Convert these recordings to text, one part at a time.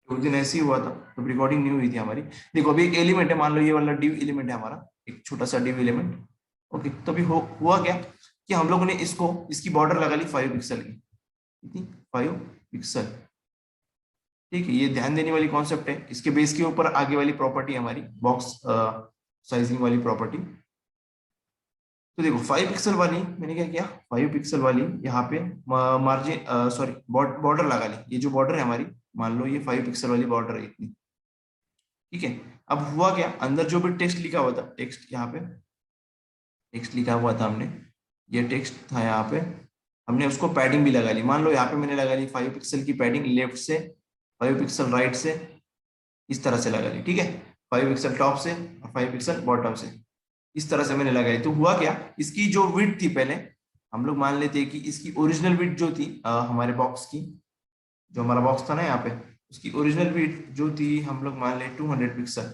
उस दिन ऐसे ही हुआ था, तो रिकॉर्डिंग नहीं हुई थी हमारी। देखो अभी एक एलिमेंट है, मान लो ये वाला डिव एलिमेंट है हमारा, एक छोटा सा डिव एलिमेंट। ओके, तो अभी हुआ क्या कि हम लोगों ने इसको, इसकी बॉर्डर लगा ली 5 पिक्सल की, कितनी, 5 पिक्सल। ठीक है, ये ध्यान देने वाली कॉन्सेप्ट है। इसके बेस के ऊपर आगे वाली प्रॉपर्टी हमारी बॉक्स साइजिंग वाली प्रॉपर्टी। तो देखो 5 पिक्सल वाली मैंने क्या किया, 5 पिक्सल वाली यहाँ पे मार्जिन, सॉरी, बॉर्डर लगा ली। ये जो बॉर्डर है हमारी, मान लो ये 5 पिक्सल वाली बॉर्डर है इतनी। ठीक है, अब हुआ क्या, अंदर जो भी टेक्स्ट लिखा हुआ था, टेक्स्ट यहाँ पे टेक्स्ट लिखा हुआ था हमने, ये टेक्स्ट था यहाँ पे, हमने उसको पैडिंग भी लगा ली। मान लो यहाँ पे मैंने लगा ली 5 पिक्सल की पैडिंग लेफ्ट से, 5 पिक्सल राइट से, इस तरह से लगा ली। ठीक है, 5 पिक्सल टॉप से और 5 पिक्सल बॉटम से, इस तरह से मैंने लगाई। तो हुआ क्या, इसकी जो विड्थ थी, पहले हम लोग मान लेते हैं कि इसकी ओरिजिनल विड्थ जो थी हमारे बॉक्स की, जो हमारा बॉक्स था ना यहाँ पे, उसकी ओरिजिनल विड्थ जो थी हम लोग मान ले 200 पिक्सल।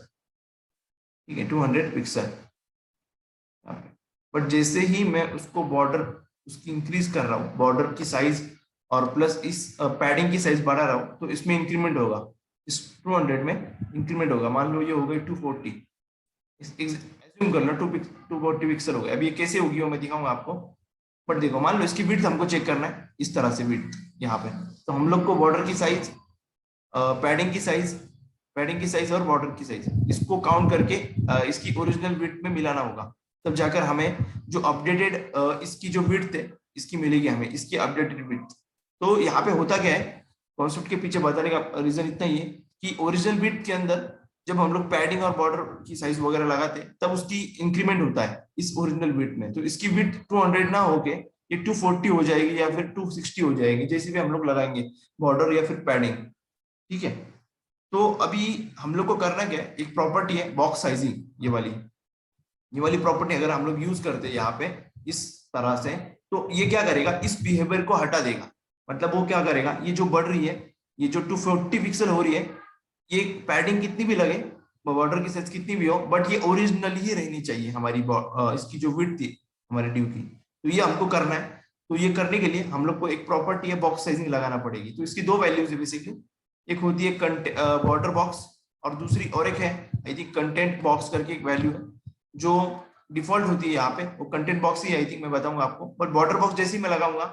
ठीक है, 200 पिक्सल। बट जैसे ही मैं उसको बॉर्डर उसकी इंक्रीज कर रहा हूँ, बॉर्डर की साइज और प्लस इस पैडिंग की साइज बढ़ा रहा हूँ, तो इसमें इंक्रीमेंट होगा, इस 200 में इंक्रीमेंट होगा। मान लो ये हो गई 240, एज्यूम कर लो 240 पिक्सल हो गया। अब ये कैसे होगी वो मैं दिखाऊंगा आपको। बट देखो मान लो इसकी विड्थ हमको चेक करना है, इस तरह से विड्थ यहाँ पे, तो हम लोग को बॉर्डर की साइज, पैडिंग की साइज, पैडिंग की साइज और बॉर्डर की साइज, इसको काउंट करके इसकी ओरिजिनल विड्थ में मिलाना होगा। तब जाकर हमें जो अपडेटेड इसकी जो विड्थ है, इसकी मिलेगी हमें, इसकी अपडेटेड विड्थ। तो यहाँ पे होता क्या है, कॉन्सेप्ट के पीछे बताने का रीजन इतना ही है कि ओरिजिनल विड्थ के अंदर जब हम लोग पैडिंग और बॉर्डर की साइज वगैरह लगाते हैं, तब उसकी इंक्रीमेंट होता है इस ओरिजिनल विड्थ में। तो इसकी विड्थ 200 ना होके ये 240 हो जाएगी या फिर 260 हो जाएगी, जैसे भी हम लोग लगाएंगे बॉर्डर या फिर पैडिंग। ठीक है, तो अभी हम लोग को करना क्या है, एक प्रॉपर्टी है बॉक्स साइजिंग, ये वाली प्रॉपर्टी अगर हम लोग यूज करते हैं यहाँ पे इस तरह से, तो ये क्या करेगा, इस बिहेवियर को हटा देगा। मतलब वो क्या करेगा, ये जो बढ़ रही है, ये जो 240 पिक्सल हो रही है, ये पैडिंग कितनी भी लगे, बॉर्डर की साइज कितनी भी हो, बट ये ओरिजिनल ही रहनी चाहिए हमारी इसकी जो विड्थ थी हमारे ड्यू की। तो ये हमको करना है। तो ये करने के लिए हम लोग को एक प्रॉपर्टी है बॉक्स साइजिंग लगाना पड़ेगी। तो इसकी दो वैल्यूज है बेसिकली, एक होती है बॉर्डर बॉक्स, और दूसरी और एक है आई थिंक कंटेंट बॉक्स करके एक वैल्यू है, जो डिफॉल्ट होती है यहाँ पे, वो content box he I think, मैं बताऊंगा आपको। बट बॉर्डर बॉक्स जैसे ही मैं लगाऊंगा,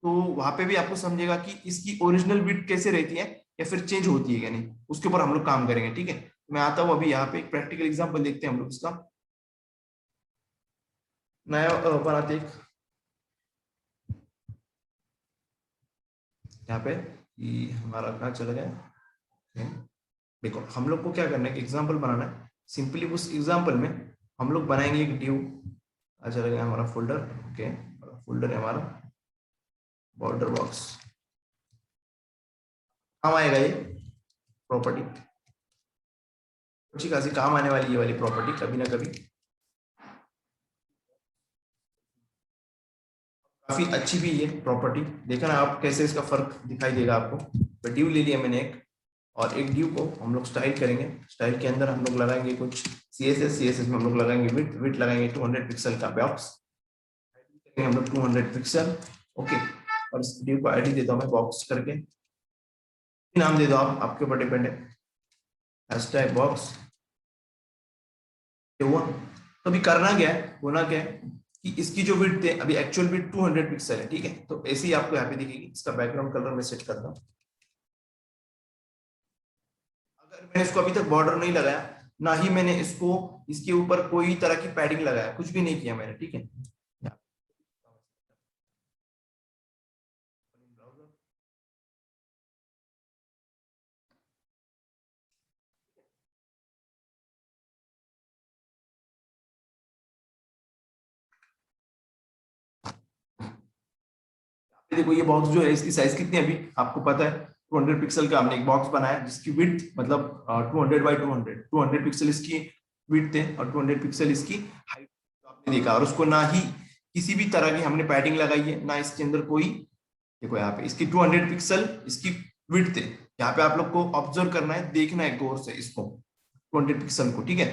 तो वहां पे भी आपको समझेगा कि इसकी ओरिजिनल विड्थ कैसे रहती है या फिर चेंज होती है या नहीं, उसके ऊपर हम लोग काम करेंगे। ठीक है, मैं आता हूँ अभी यहाँ पे एक प्रैक्टिकल एग्जांपल देखते हैं हम लोग इसका, नया बनाते एक यहाँ पे, कि हमारा कहाँ चला गया। देखो हम लोग को क्या करना है, एग्जाम्पल बनाना है। सिंपली उस एग्जाम्पल में हम लोग बनाएंगे एक ड्यू, चला गया हमारा फोल्डर। ओके, फोल्डर है हमारा बॉर्डर बॉक्स, काम आएगा ये प्रॉपर्टी, अच्छी खासी काम आने वाली ये वाली प्रॉपर्टी कभी ना कभी, काफी अच्छी भी ये प्रॉपर्टी। देखा ना आप कैसे इसका फर्क दिखाई देगा आपको। तो ड्यू ले लिया मैंने एक, और एक ड्यू को हम लोग स्टाइल करेंगे। स्टाइल के अंदर हम लोग लगाएंगे कुछ सीएसएस में हम लोग लगाएंगे विड्थ लगाएंगे 200 पिक्सल का बॉक्स, हम लोग 200 पिक्सल। ओके, और इस ड्यू को आईडी देता हूँ मैं बॉक्स करके, नाम दे दो आप, आपके ऊपर डिपेंड है, हैशटैग बॉक्स। हुआ, तो अभी करना क्या है, होना क्या है कि इसकी जो विड्थ है, अभी एक्चुअल विड्थ 200 पिक्सल है। ठीक है, तो ऐसे ही आपको यहाँ पे दिखेगी। इसका बैकग्राउंड कलर मैं सेट करता हूँ। अगर मैंने इसको अभी तक बॉर्डर नहीं लगाया, ना ही मैंने इसको, इसके ऊपर कोई तरह की पैडिंग लगाया, कुछ भी नहीं किया मैंने। ठीक है, देखो ये बॉक्स जो है, इसकी साइज कितनी है अभी आपको पता है, 200 पिक्सल का हमने एक बॉक्स बनाया, जिसकी विड्थ मतलब 200 बाई 200 पिक्सल इसकी विड्थ है, और 200 पिक्सल इसकी हाइट आपने देखा। और उसको ना ही किसी भी तरह की हमने पैडिंग लगाई है, ना इसके अंदर कोई, देखो यहाँ पे इसकी 200 पिक्सल इसकी विड्थ है। यहाँ पे आप लोग को ऑब्जर्व करना है, देखना है गौर से इसको 200 पिक्सल को। ठीक है,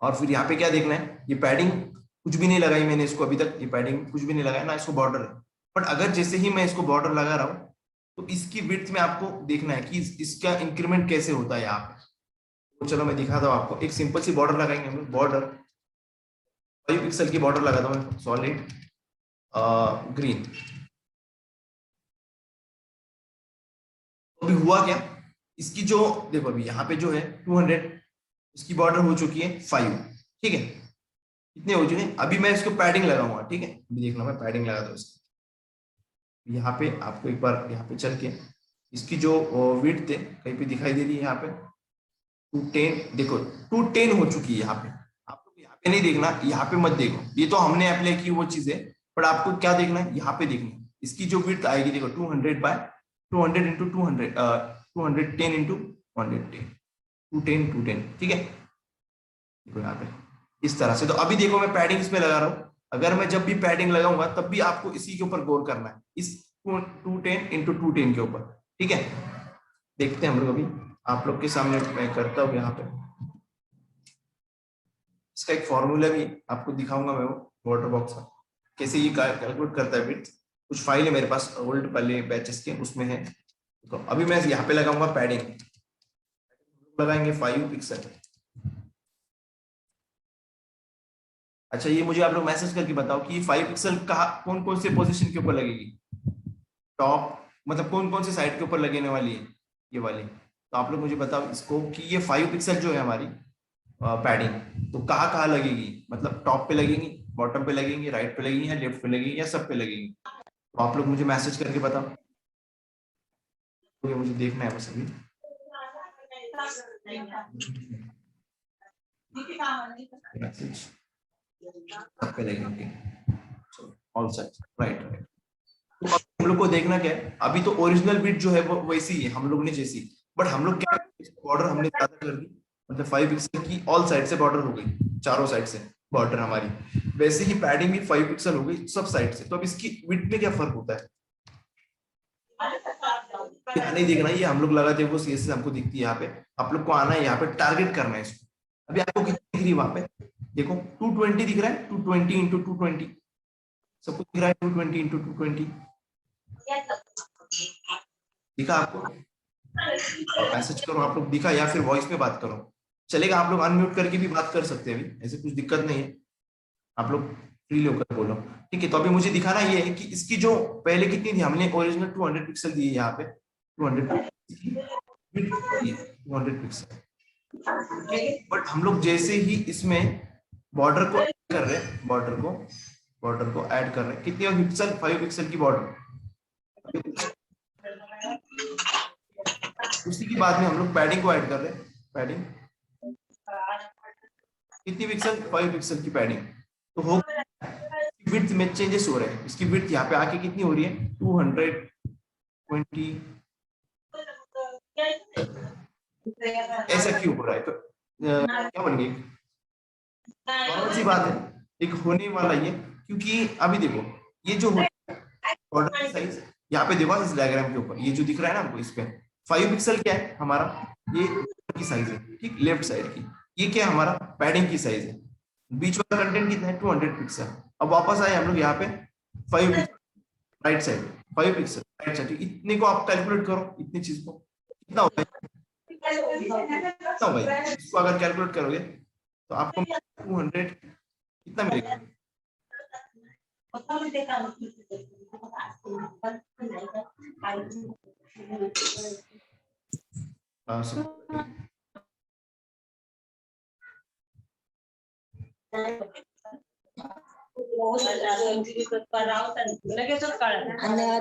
और फिर यहाँ पे क्या देखना है, ये पैडिंग कुछ भी नहीं लगाई मैंने इसको अभी तक, ये पैडिंग कुछ भी नहीं लगाया, ना इसको बॉर्डर है। बट अगर जैसे ही मैं इसको बॉर्डर लगा रहा हूँ, तो इसकी विड्थ में आपको देखना है कि इसका इंक्रीमेंट कैसे होता है यहाँ पे। तो चलो मैं दिखाता हूँ आपको। एक सिंपल सी बॉर्डर लगाएंगे हम लोग, बॉर्डर 5 पिक्सल की बॉर्डर लगाता हूँ मैं, सॉलिड ग्रीन। अभी हुआ क्या, इसकी जो देखो अभी यहाँ पे जो है 200, इसकी बॉर्डर हो चुकी है 5, ठीक है, कितने हो चुके हैं। अभी मैं इसको पैडिंग लगाऊंगा, ठीक है, अभी देख लो मैं पैडिंग लगाता हूँ इसकी। यहाँ पे आपको एक बार यहाँ पे चल के इसकी जो विड्थ है कहीं पे दिखाई दे रही है यहाँ पे 210, देखो 210 हो चुकी है यहाँ पे। आप लोग यहाँ पे नहीं देखना, यहाँ पे मत देखो, ये तो हमने अप्लाई की वो चीज है, पर आपको क्या देखना है, यहाँ पे देखना है। इसकी जो विड्थ आएगी देखो 200 बाय 200 इंटू 200, 210 इंटू 110, 210, ठीक है। देखो यहाँ पे इस तरह से। तो अभी देखो मैं पैडिंग इसमें लगा रहा हूँ, अगर मैं जब भी पैडिंग लगाऊंगा तब भी आपको इसी के ऊपर गौर करना है, इस 210 इंटू 210 के ऊपर, ठीक है। देखते हैं हम लोग, अभी आप लोग के सामने मैं करता हूँ यहाँ पे। इसका एक फॉर्मूला भी आपको दिखाऊंगा मैं, वो वाटर बॉक्स का कैसे ये कैलकुलेट करता है बिट्स। कुछ फाइल है मेरे पास ओल्ड वाले बैचेस के, उसमें है। तो अभी मैं यहाँ पे लगाऊंगा पैडिंग, लगाएंगे 5 पिक्सल। अच्छा ये मुझे आप लोग मैसेज करके बताओ कि 5 पिक्सल कहाँ कौन कौन से पोजीशन के ऊपर लगेगी, टॉप मतलब कौन कौन से साइड के ऊपर लगने वाली है ये वाली। तो आप लोग मुझे बताओ इसको कि ये 5 पिक्सल जो है हमारी पैडिंग, तो कहाँ कहाँ लगेगी, मतलब टॉप पे लगेंगी, बॉटम पे लगेंगी, राइट पे लगेंगी, या लेफ्ट पे लगेंगी, या सब पे लगेंगी। तो आप लोग मुझे मैसेज करके बताओ, तो मुझे देखना है बस अभी। मैसेज सब पे लगेंगे, ऑल साइड, राइट राइट। तो हम लोग को देखना क्या है, अभी तो ओरिजिनल बिट जो है वो वैसी ही है हम लोग ने जैसी, बट हम लोग क्या बॉर्डर हमने ज्यादा कर दी, मतलब 5 पिक्सल की ऑल साइड से बॉर्डर हो गई, चारों साइड से बॉर्डर हमारी। वैसे ही पैडिंग भी 5 पिक्सल हो गई सब साइड से। तो अब इसकी विड्थ में क्या फर्क होता है, नहीं देखना, ये हम लोग लगाते हैं वो सीएसएस हमको दिखती है यहाँ पे। आप लोग को आना है यहाँ पे, टारगेट करना है इसको। अभी आपको कितनी दिख रही है वहां पे, देखो 220 दिख रहा है, 220 इंटू 220, सबको दिख रहा है 220 इंटू 220, दिखा आपको। मैसेज करो आप लोग, दिखा, या फिर वॉइस में बात करो चलेगा, आप लोग अनम्यूट करके भी बात कर सकते हैं, अभी ऐसे कुछ दिक्कत नहीं है, आप लोग फ्री होकर बोलो, ठीक है। तो अभी मुझे दिखाना ये है कि इसकी जो पहले कितनी थी, हमने ओरिजिनल 200 पिक्सल दी है यहाँ पे, 200 पिक्सल, बट हम लोग जैसे ही इसमें बॉर्डर को ऐड कर रहे हैं, बॉर्डर को ऐड कर रहे हैं, कितनी पिक्सल, 5 पिक्सल की बॉर्डर। उसी की बाद में हम लोग पैडिंग को ऐड कर रहे हैं, पैडिंग कितनी पिक्सल, 5 पिक्सल की पैडिंग। तो हो विड्थ में चेंजेस हो रहे हैं, इसकी विड्थ यहाँ पे आके कितनी हो रही है 220, ऐसा क्यों हो रहा है। तो क्या बन गई, नॉर्मल सी बात है, एक होने वाला ये, क्योंकि अभी देखो ये जो बॉर्डर की साइज यहाँ पे देखो इस डायग्राम के ऊपर ये जो दिख रहा है ना आपको, इस पे 5 पिक्सल क्या है हमारा, ये की साइज है, ठीक, लेफ्ट साइड की। ये क्या है हमारा, पैडिंग की साइज है। बीच वाला कंटेंट कितना है 200 पिक्सल। अब वापस आए हम लोग यहाँ पे 5 right side, 5 pixel right side, इतने को आप कैलकुलेट करो, इतनी चीज को कितना होगा, कितना होगा इसको अगर कैलकुलेट करोगे तो आपको 200 कितना मिलेगा, आणि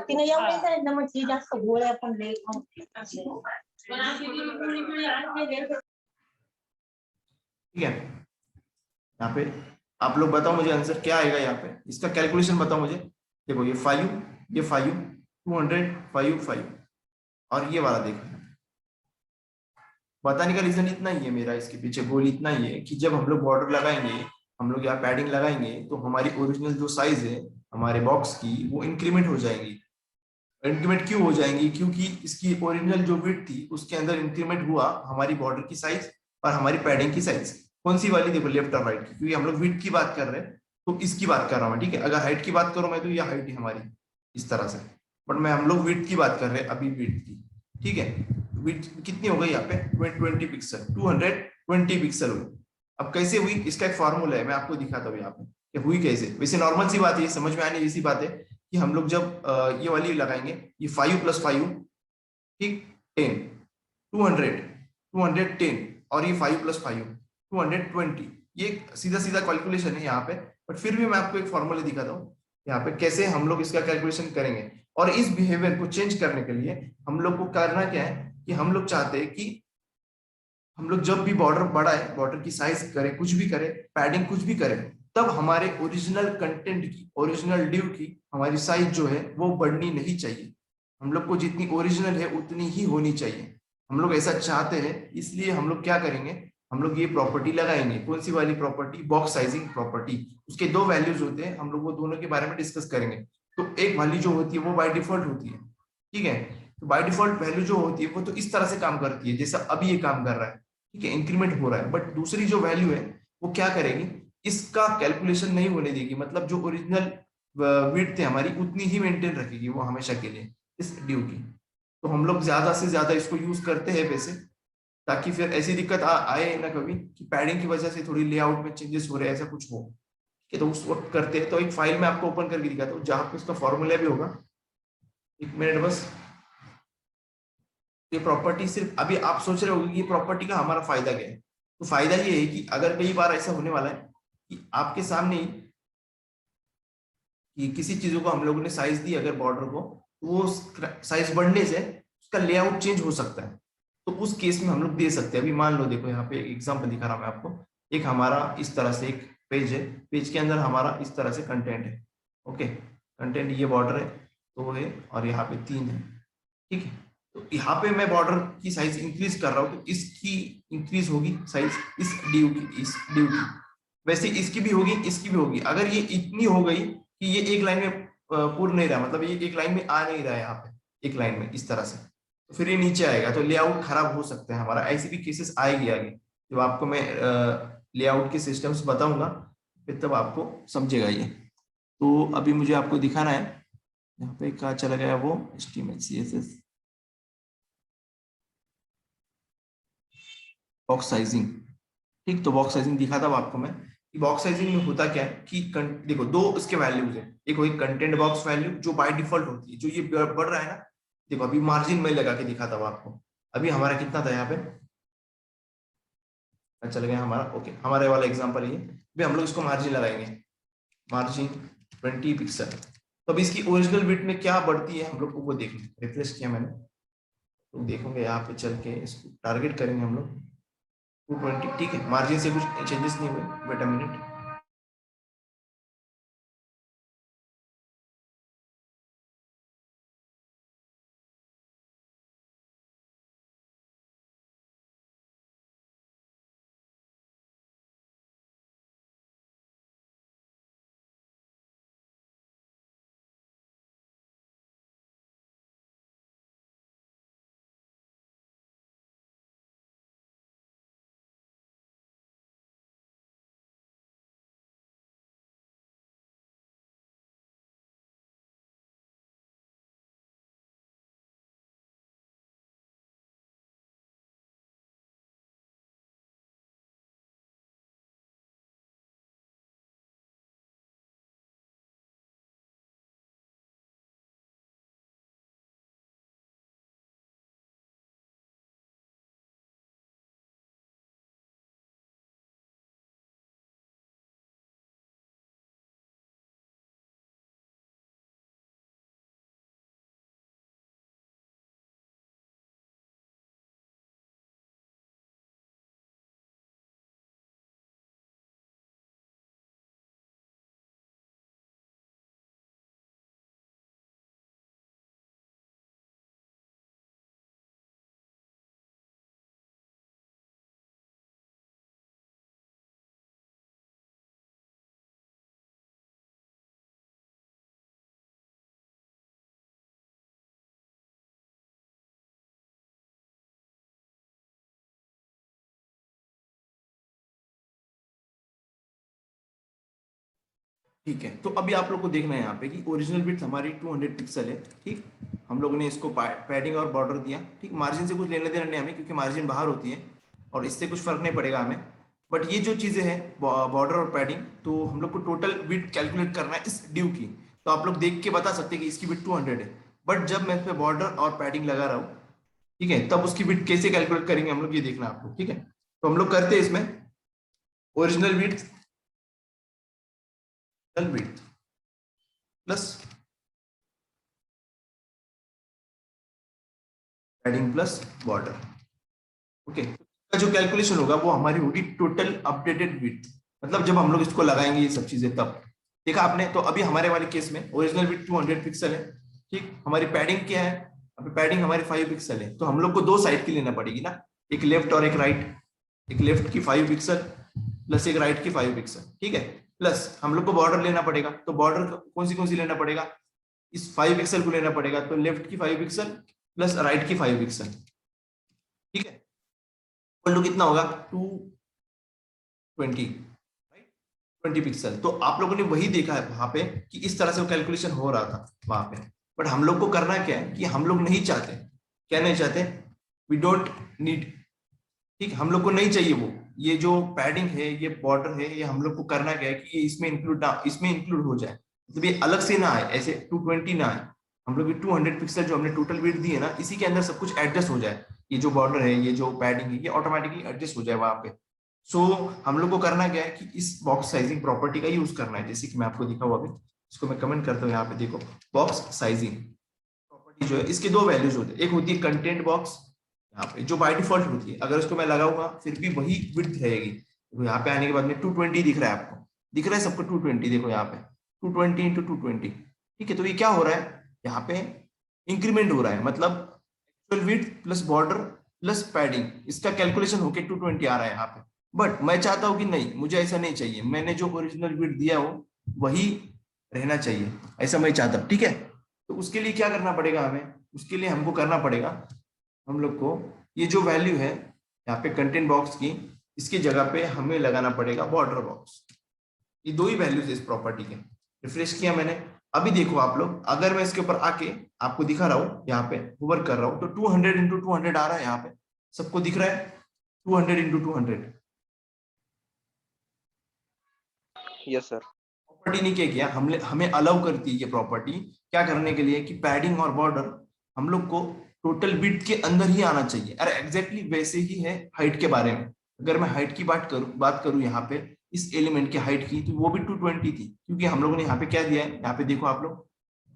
तिने एवढे सांगितलं म्हणजे जास्त गोळ्या पण लय ठीक है। यहाँ पे आप लोग बताओ मुझे आंसर क्या आएगा, यहाँ पे इसका कैलकुलेशन बताओ मुझे। देखो ये 5, ये 5, 200, 5 और ये वाला देखो। बताने का रीजन इतना ही है मेरा, इसके पीछे गोल इतना ही है कि जब हम लोग बॉर्डर लगाएंगे, हम लोग यहाँ पैडिंग लगाएंगे, तो हमारी ओरिजिनल जो साइज है हमारे बॉक्स की वो इंक्रीमेंट हो जाएगी। इंक्रीमेंट क्यों हो जाएंगी, क्योंकि इसकी ओरिजिनल जो विड्थ थी उसके अंदर इंक्रीमेंट हुआ हमारी बॉर्डर की साइज और हमारी पैडिंग की साइज। कौन सी वाली, देखो लेफ्ट और राइट की, क्योंकि हम लोग विड्थ की बात कर रहे हैं तो इसकी बात कर रहा हूँ, ठीक है। अगर हाइट की बात करूं मैं तो ये हाइट है हमारी इस तरह से, बट मैं हम लोग विड्थ की बात कर रहे हैं अभी, विड्थ की, ठीक है। विड्थ कितनी हो गई यहाँ पे 20 पिक्सल, 220 पिक्सल हुई। अब कैसे हुई, इसका एक फॉर्मूला है, मैं आपको दिखाता हूँ यहाँ पे कि हुई कैसे। वैसे नॉर्मल सी बात है, समझ में आने जैसी बात है कि हम लोग जब ये वाली लगाएंगे, ये 5 + 5, ठीक, 10, 200, 210, और ये 5 + 5, 220। ये सीधा सीधा कैलकुलेशन है यहाँ पे, बट फिर भी मैं आपको एक फॉर्मूला दिखाता हूँ यहाँ पे कैसे हम लोग इसका कैलकुलेशन करेंगे। और इस बिहेवियर को चेंज करने के लिए हम लोग को करना क्या है कि हम लोग चाहते हैं कि हम लोग जब भी बॉर्डर बड़ा है, बॉर्डर की साइज करे, कुछ भी करे, पैडिंग कुछ भी करे, तब हमारे ओरिजिनल कंटेंट की, ओरिजिनल डिव की हमारी साइज जो है वो बढ़नी नहीं चाहिए। हम लोग को जितनी ओरिजिनल है उतनी ही होनी चाहिए। हम लोग ऐसा चाहते हैं, इसलिए हम लोग क्या करेंगे, हम लोग ये प्रॉपर्टी लगाएंगे। कौन सी वाली प्रॉपर्टी, बॉक्स साइजिंग प्रॉपर्टी। उसके दो वैल्यूज होते हैं, हम लोग वो दोनों के बारे में डिस्कस करेंगे। तो एक वैल्यू जो होती है वो बाय डिफॉल्ट होती है, ठीक है। तो बाय डिफॉल्ट वैल्यू जो होती है वो तो इस तरह से काम करती है जैसा अभी ये काम कर रहा है, ठीक है, इंक्रीमेंट हो रहा है। बट दूसरी जो वैल्यू है वो क्या करेगी, इसका कैलकुलेशन नहीं होने देगी, मतलब जो ओरिजिनल विड्थ है हमारी उतनी ही मेंटेन रखेगी वो हमेशा के लिए, इस ड्यू की। तो हम लोग ज्यादा से ज्यादा इसको यूज करते हैं वैसे, ताकि फिर ऐसी दिक्कत आए ना कभी कि पैडिंग की वजह से थोड़ी लेआउट में चेंजेस हो रहे हैं, ऐसा कुछ हो कि तो उस वक्त करते हैं। तो एक फाइल में आपको ओपन करके दिखाता हूँ जहाँ पे उसका फॉर्मूला भी होगा, 1 मिनट बस। ये प्रॉपर्टी सिर्फ, अभी आप सोच रहे होंगे कि ये प्रॉपर्टी का हमारा फायदा क्या है। तो फायदा ये है कि अगर कई बार ऐसा होने वाला है कि आपके सामने ही कि किसी चीजों को हम लोगों ने साइज दी अगर बॉर्डर को, तो वो साइज बढ़ने से उसका लेआउट चेंज हो सकता है। तो उस केस में हम लोग दे सकते हैं। अभी मान लो, देखो यहाँ पे एग्जांपल दिखा रहा हूं मैं आपको। एक हमारा इस तरह से एक पेज है, पेज के अंदर हमारा इस तरह से कंटेंट है, ओके। कंटेंट ये बॉर्डर है, दो है, और यहाँ पे 3 है, ठीक है। तो यहाँ पे मैं बॉर्डर की साइज इंक्रीज कर रहा हूँ, तो इसकी इंक्रीज होगी साइज, इस ड्यू की, इस ड्यू की। वैसे इसकी भी होगी, इसकी भी होगी। अगर ये इतनी हो गई कि ये एक लाइन में पूर्ण नहीं रहा, मतलब ये एक लाइन में आ नहीं रहा है यहाँ पे एक लाइन में इस तरह से, तो फिर ये नीचे आएगा, तो लेआउट खराब हो सकता है हमारा। ऐसी भी केसेस आएगी आगे, जब आपको मैं लेआउट के सिस्टम्स बताऊंगा, फिर तब आपको समझेगा ये। तो अभी मुझे आपको दिखाना है, यहाँ पे कहाँ चला गया वो, HTML CSS, बॉक्स साइजिंग, ठीक। तो बॉक्स साइजिंग दिखा था आपको मैं कि बॉक्स साइजिंग में होता क्या है कि देखो दो इसके वैल्यूज है। एक हुई कंटेंट बॉक्स वैल्यू जो बाय डिफॉल्ट होती है, जो ये बढ़ रहा है ना, देखो अभी मार्जिन में लगा के दिखा था आपको। अभी हमारा कितना था यहाँ पे, चल गया हमारा, ओके, हमारे वाला एग्जांपल ये। अभी हम लोग इसको मार्जिन लगाएंगे, मार्जिन 20 पिक्सल। तो अभी इसकी ओरिजिनल विड्थ में क्या बढ़ती है हम लोग को वो देखना। रिफ्रेश किया मैंने, तो देखोगे यहाँ पे चल के इसको टारगेट करेंगे हम लोग 220, ठीक है। मार्जिन से कुछ चेंजेस नहीं हुए, वेट अ मिनट। ठीक है, तो अभी आप लोग को देखना है यहाँ पे कि ओरिजिनल विड्थ हमारी 200 पिक्सल है। ठीक, हम लोगों ने इसको पैडिंग और बॉर्डर दिया। ठीक, मार्जिन से कुछ लेने देना नहीं हमें, क्योंकि मार्जिन बाहर होती है और इससे कुछ फर्क नहीं पड़ेगा हमें। बट ये जो चीजें हैं बॉर्डर और पैडिंग, तो हम लोग को टोटल विड्थ कैलकुलेट करना है इस ड्यू की। तो आप लोग देख के बता सकते हैं कि इसकी विड्थ 200 है, बट जब मैं इस पे बॉर्डर और पैडिंग लगा रहा हूँ, ठीक है, तब उसकी विड्थ कैसे कैलकुलेट करेंगे हम लोग, ये देखना आपको। ठीक है, तो हम लोग करते हैं इसमें original width width plus padding plus border. Okay, का जो कैलकुलेशन होगा वो हमारी होगी टोटल अपडेटेड विड्थ, मतलब जब हम लोग इसको लगाएंगे ये सब चीजें तब। देखा आपने, तो अभी हमारे वाले केस में ओरिजिनल विड्थ 200 पिक्सल है। ठीक, हमारी पैडिंग क्या है, अभी पैडिंग हमारी 5 पिक्सल है, तो हम लोग को दो साइड की लेना पड़ेगी ना, एक लेफ्ट और एक राइट। एक लेफ्ट की 5 पिक्सल प्लस एक राइट की 5 पिक्सल। ठीक है, प्लस हम लोग को बॉर्डर लेना पड़ेगा, तो बॉर्डर कौन सी लेना पड़ेगा, इस 5 पिक्सल को लेना पड़ेगा, तो लेफ्ट की 5 पिक्सल प्लस राइट की 5 पिक्सल। ठीक है, इक्वल टू कितना होगा, 220, राइट, 20 पिक्सल। तो आप लोगों ने वही देखा है वहां पे कि इस तरह से वो कैलकुलेशन हो रहा था वहां पे। बट हम लोग को करना क्या है कि हम लोग नहीं चाहते, क्या नहीं चाहते, वी डोंट नीड। ठीक, हम लोग को नहीं चाहिए वो, ये जो पैडिंग है, ये बॉर्डर है, ये हम लोग को करना क्या है कि ये इसमें इंक्लूड हो जाए, मतलब ये अलग से ना आए, ऐसे 220 ना आए। हम लोग ये 200 पिक्सल जो हमने टोटल विड्थ दी है ना, इसी के अंदर सब कुछ एडजस्ट हो जाए। ये जो बॉर्डर है, ये जो पैडिंग है, ये ऑटोमेटिकली एडजस्ट हो जाए वहां पे। सो हम लोग को करना क्या है कि इस बॉक्स साइजिंग प्रॉपर्टी का यूज करना है, जैसे कि मैं आपको दिखा हुआ अभी। इसको मैं कमेंट करता हूँ यहाँ पे, देखो बॉक्स साइजिंग प्रॉपर्टी जो है, इसके दो वैल्यूज होते हैं। एक होती है कंटेंट बॉक्स यहाँ पे, जो बाय डिफॉल्ट होती है, अगर उसको मैं लगाऊंगा फिर भी वही विड्थ रहेगी। तो यहाँ पे आने के बाद में 220 दिख रहा है आपको, दिख रहा है सबको 220, देखो यहाँ पे 220 इंटू 220। ठीक है, तो ये क्या हो रहा है, यहाँ पे इंक्रीमेंट हो रहा है, मतलब actual width plus border plus padding, इसका कैलकुलेशन होके 220 आ रहा है यहाँ पे। बट मैं चाहता हूँ कि नहीं, मुझे ऐसा नहीं चाहिए, मैंने जो ओरिजिनल विड्थ दिया हो वही रहना चाहिए, ऐसा मैं चाहता हूँ। ठीक है, तो उसके लिए क्या करना पड़ेगा हमें, उसके लिए हमको करना पड़ेगा, हम लोग को ये जो वैल्यू है यहाँ पे कंटेंट बॉक्स की, इसकी जगह पे हमें लगाना पड़ेगा बॉर्डर बॉक्स। ये दो ही वैल्यूज इस प्रॉपर्टी के। रिफ्रेश किया मैंने, अभी देखो आप लोग, अगर मैं इसके ऊपर आके आपको दिखा रहा हूँ, यहाँ पे होवर कर रहा हूँ, तो 200 इंटू 200 आ रहा है यहाँ पे, सबको दिख रहा है 200 इंटू 200। Yes sir. प्रॉपर्टी ने क्या किया, हमें अलाउ करती है ये प्रॉपर्टी क्या करने के लिए कि पैडिंग और बॉर्डर हम लोग को टोटल बिट के अंदर ही आना चाहिए। अरे एग्जैक्टली वैसे ही है हाइट के बारे में। अगर मैं हाइट की बात करूं यहाँ पे, इस एलिमेंट की हाइट की, तो वो भी 220 थी, क्योंकि हम लोगों ने यहाँ पे क्या दिया है, यहाँ पे देखो आप लोग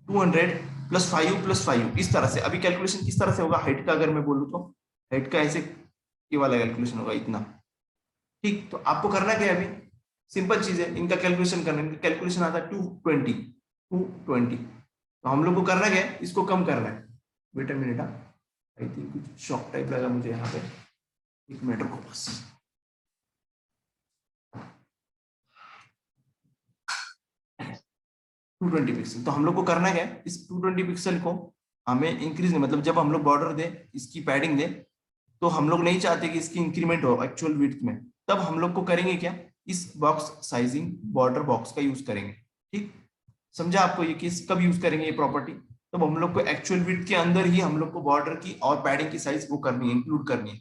200 प्लस 5 प्लस 5, इस तरह से। अभी कैलकुलेशन किस तरह से होगा हाइट का, अगर मैं बोलूँ तो हाइट का ऐसे ये वाला कैलकुलेशन होगा इतना। ठीक, तो आपको करना क्या है अभी, सिंपल चीज है, इनका कैलकुलेशन करना है। इनका कैलकुलेशन आता है 220। तो हम लोग को करना क्या है, इसको कम करना है। Wait a minute, I think कुछ शॉक टाइप लगा मुझे यहाँ पे, एक मिनट रुको बस। टू 20 पिक्सल, तो हम लोग को करना क्या है, इस 220 पिक्सल को हमें इंक्रीज नहीं, मतलब जब हम लोग बॉर्डर दे, इसकी पैडिंग दे, तो हम लोग नहीं चाहते कि इसकी इंक्रीमेंट हो एक्चुअल विड्थ में। तब हम लोग को करेंगे क्या, इस बॉक्स साइजिंग बॉर्डर बॉक्स का यूज करेंगे। ठीक, समझा आपको ये किस कब यूज करेंगे ये प्रॉपर्टी, तब हम लोग को एक्चुअल विड्थ के अंदर ही हम लोग को बॉर्डर की और पैडिंग की साइज वो करनी है, इंक्लूड करनी है।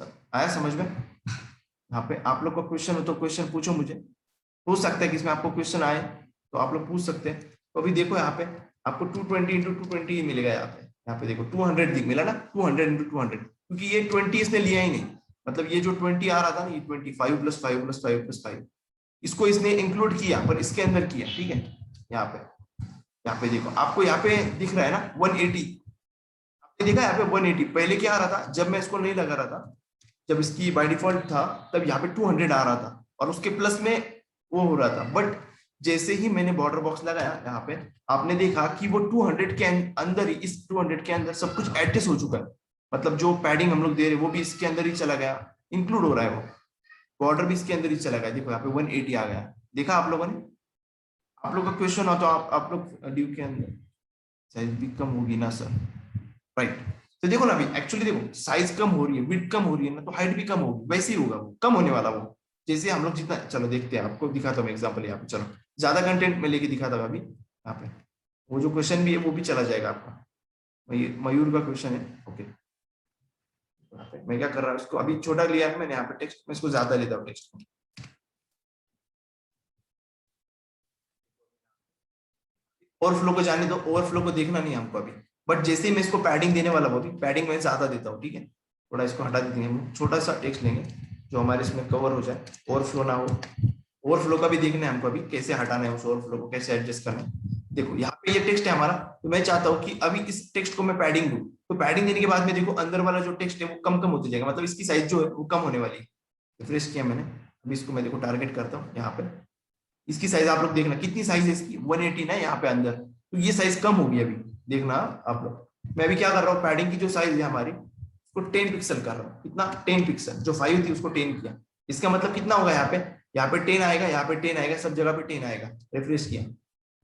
सब आया समझ में। यहाँ पे आप लोग का क्वेश्चन हो तो क्वेश्चन पूछो मुझे, हो सकता है कि इसमें आपको क्वेश्चन आए तो आप लोग पूछ सकते हैं। तो अभी देखो यहाँ पे आपको 220 इंटू 220 मिलेगा यहाँ पे देखो 200 दिख मिला ना, 200 इंटू 200, क्योंकि ये 20 इसने लिया ही नहीं, मतलब ये जो 20 आ रहा था ना, ये 25 प्लस 5 प्लस 5 प्लस 5, इसको इसने इंक्लूड किया पर इसके अंदर किया। ठीक है, यहाँ पे देखो आपको यहाँ पे दिख रहा है ना 180, आपने देखा यहाँ पे 180, पहले क्या आ रहा था जब मैं इसको नहीं लगा रहा था, जब इसकी बाय डिफॉल्ट था, तब यहाँ पे 200 आ रहा था और उसके प्लस में वो हो रहा था। बट जैसे ही मैंने बॉर्डर बॉक्स लगाया यहाँ पे, आपने देखा कि वो 200 के अंदर ही, इस 200 के अंदर सब कुछ एडजस्ट हो चुका है, मतलब जो पैडिंग हम लोग दे रहे हैं वो भी इसके अंदर ही चला गया, इंक्लूड हो रहा है वो, बॉर्डर भी इसके अंदर ही चला गया। देखो यहाँ पे 180 आ गया, देखा आप लोगों ने। आप लोग का क्वेश्चन हो तो आप लोग ड्यू के अंदर साइज भी कम होगी ना सर, राइट। तो देखो ना अभी एक्चुअली देखो साइज कम हो रही है, विड्थ कम हो रही है ना, तो हाइट भी कम होगी, वैसे ही होगा वो, कम होने वाला वो, जैसे हम लोग जितना, चलो देखते हैं, आपको दिखाता हूँ एग्जांपल यहाँ पे। चलो ज्यादा कंटेंट में लेके दिखाता हूँ अभी यहाँ पे। वो जो क्वेश्चन भी है वो भी चला जाएगा आपका, मयूर का क्वेश्चन है। ओके, मैं क्या कर रहा हूँ, इसको अभी छोटा लिया है मैंने यहाँ पे टेक्स्ट, मैं इसको ज्यादा लेता हूँ टेक्स्ट को। ओवरफ्लो को जाने दो, ओवरफ्लो को देखना नहीं हमको अभी, बट जैसे ही मैं इसको पैडिंग देने वाला हूँ, पैडिंग मैं ज्यादा देता हूँ, ठीक है। थोड़ा इसको हटा देते हैं हम, छोटा सा टेक्स्ट लेंगे जो हमारे इसमें कवर हो जाए, ओवरफ्लो ना हो। ओवरफ्लो का भी देखना है हमको अभी, कैसे हटाना है उस ओवरफ्लो को, कैसे एडजस्ट करना है। देखो यहाँ पे ये टेक्स्ट है हमारा, तो मैं चाहता हूँ कि अभी इस टेक्स्ट को मैं पैडिंग दूं, तो पैडिंग देने के बाद में देखो अंदर वाला जो टेक्स्ट है वो कम कम होते जाएगा, मतलब इसकी साइज जो है वो कम होने वाली है। रिफ्रेश किया मैंने, अभी इसको मैं देखो टारगेट करता हूँ यहाँ पे, इसकी साइज आप लोग देखना कितनी साइज है इसकी, 180 ना यहाँ पे अंदर, तो ये साइज कम होगी अभी, देखना आप लोग। मैं अभी क्या कर रहा हूँ, पैडिंग की जो साइज है हमारी उसको 10 पिक्सल कर रहा हूँ, कितना 10 पिक्सल, जो 5 थी उसको 10 किया। इसका मतलब कितना होगा यहाँ पे, यहाँ पे 10 आएगा, यहाँ पे 10 आएगा, सब जगह पे 10 आएगा। रिफ्रेश किया,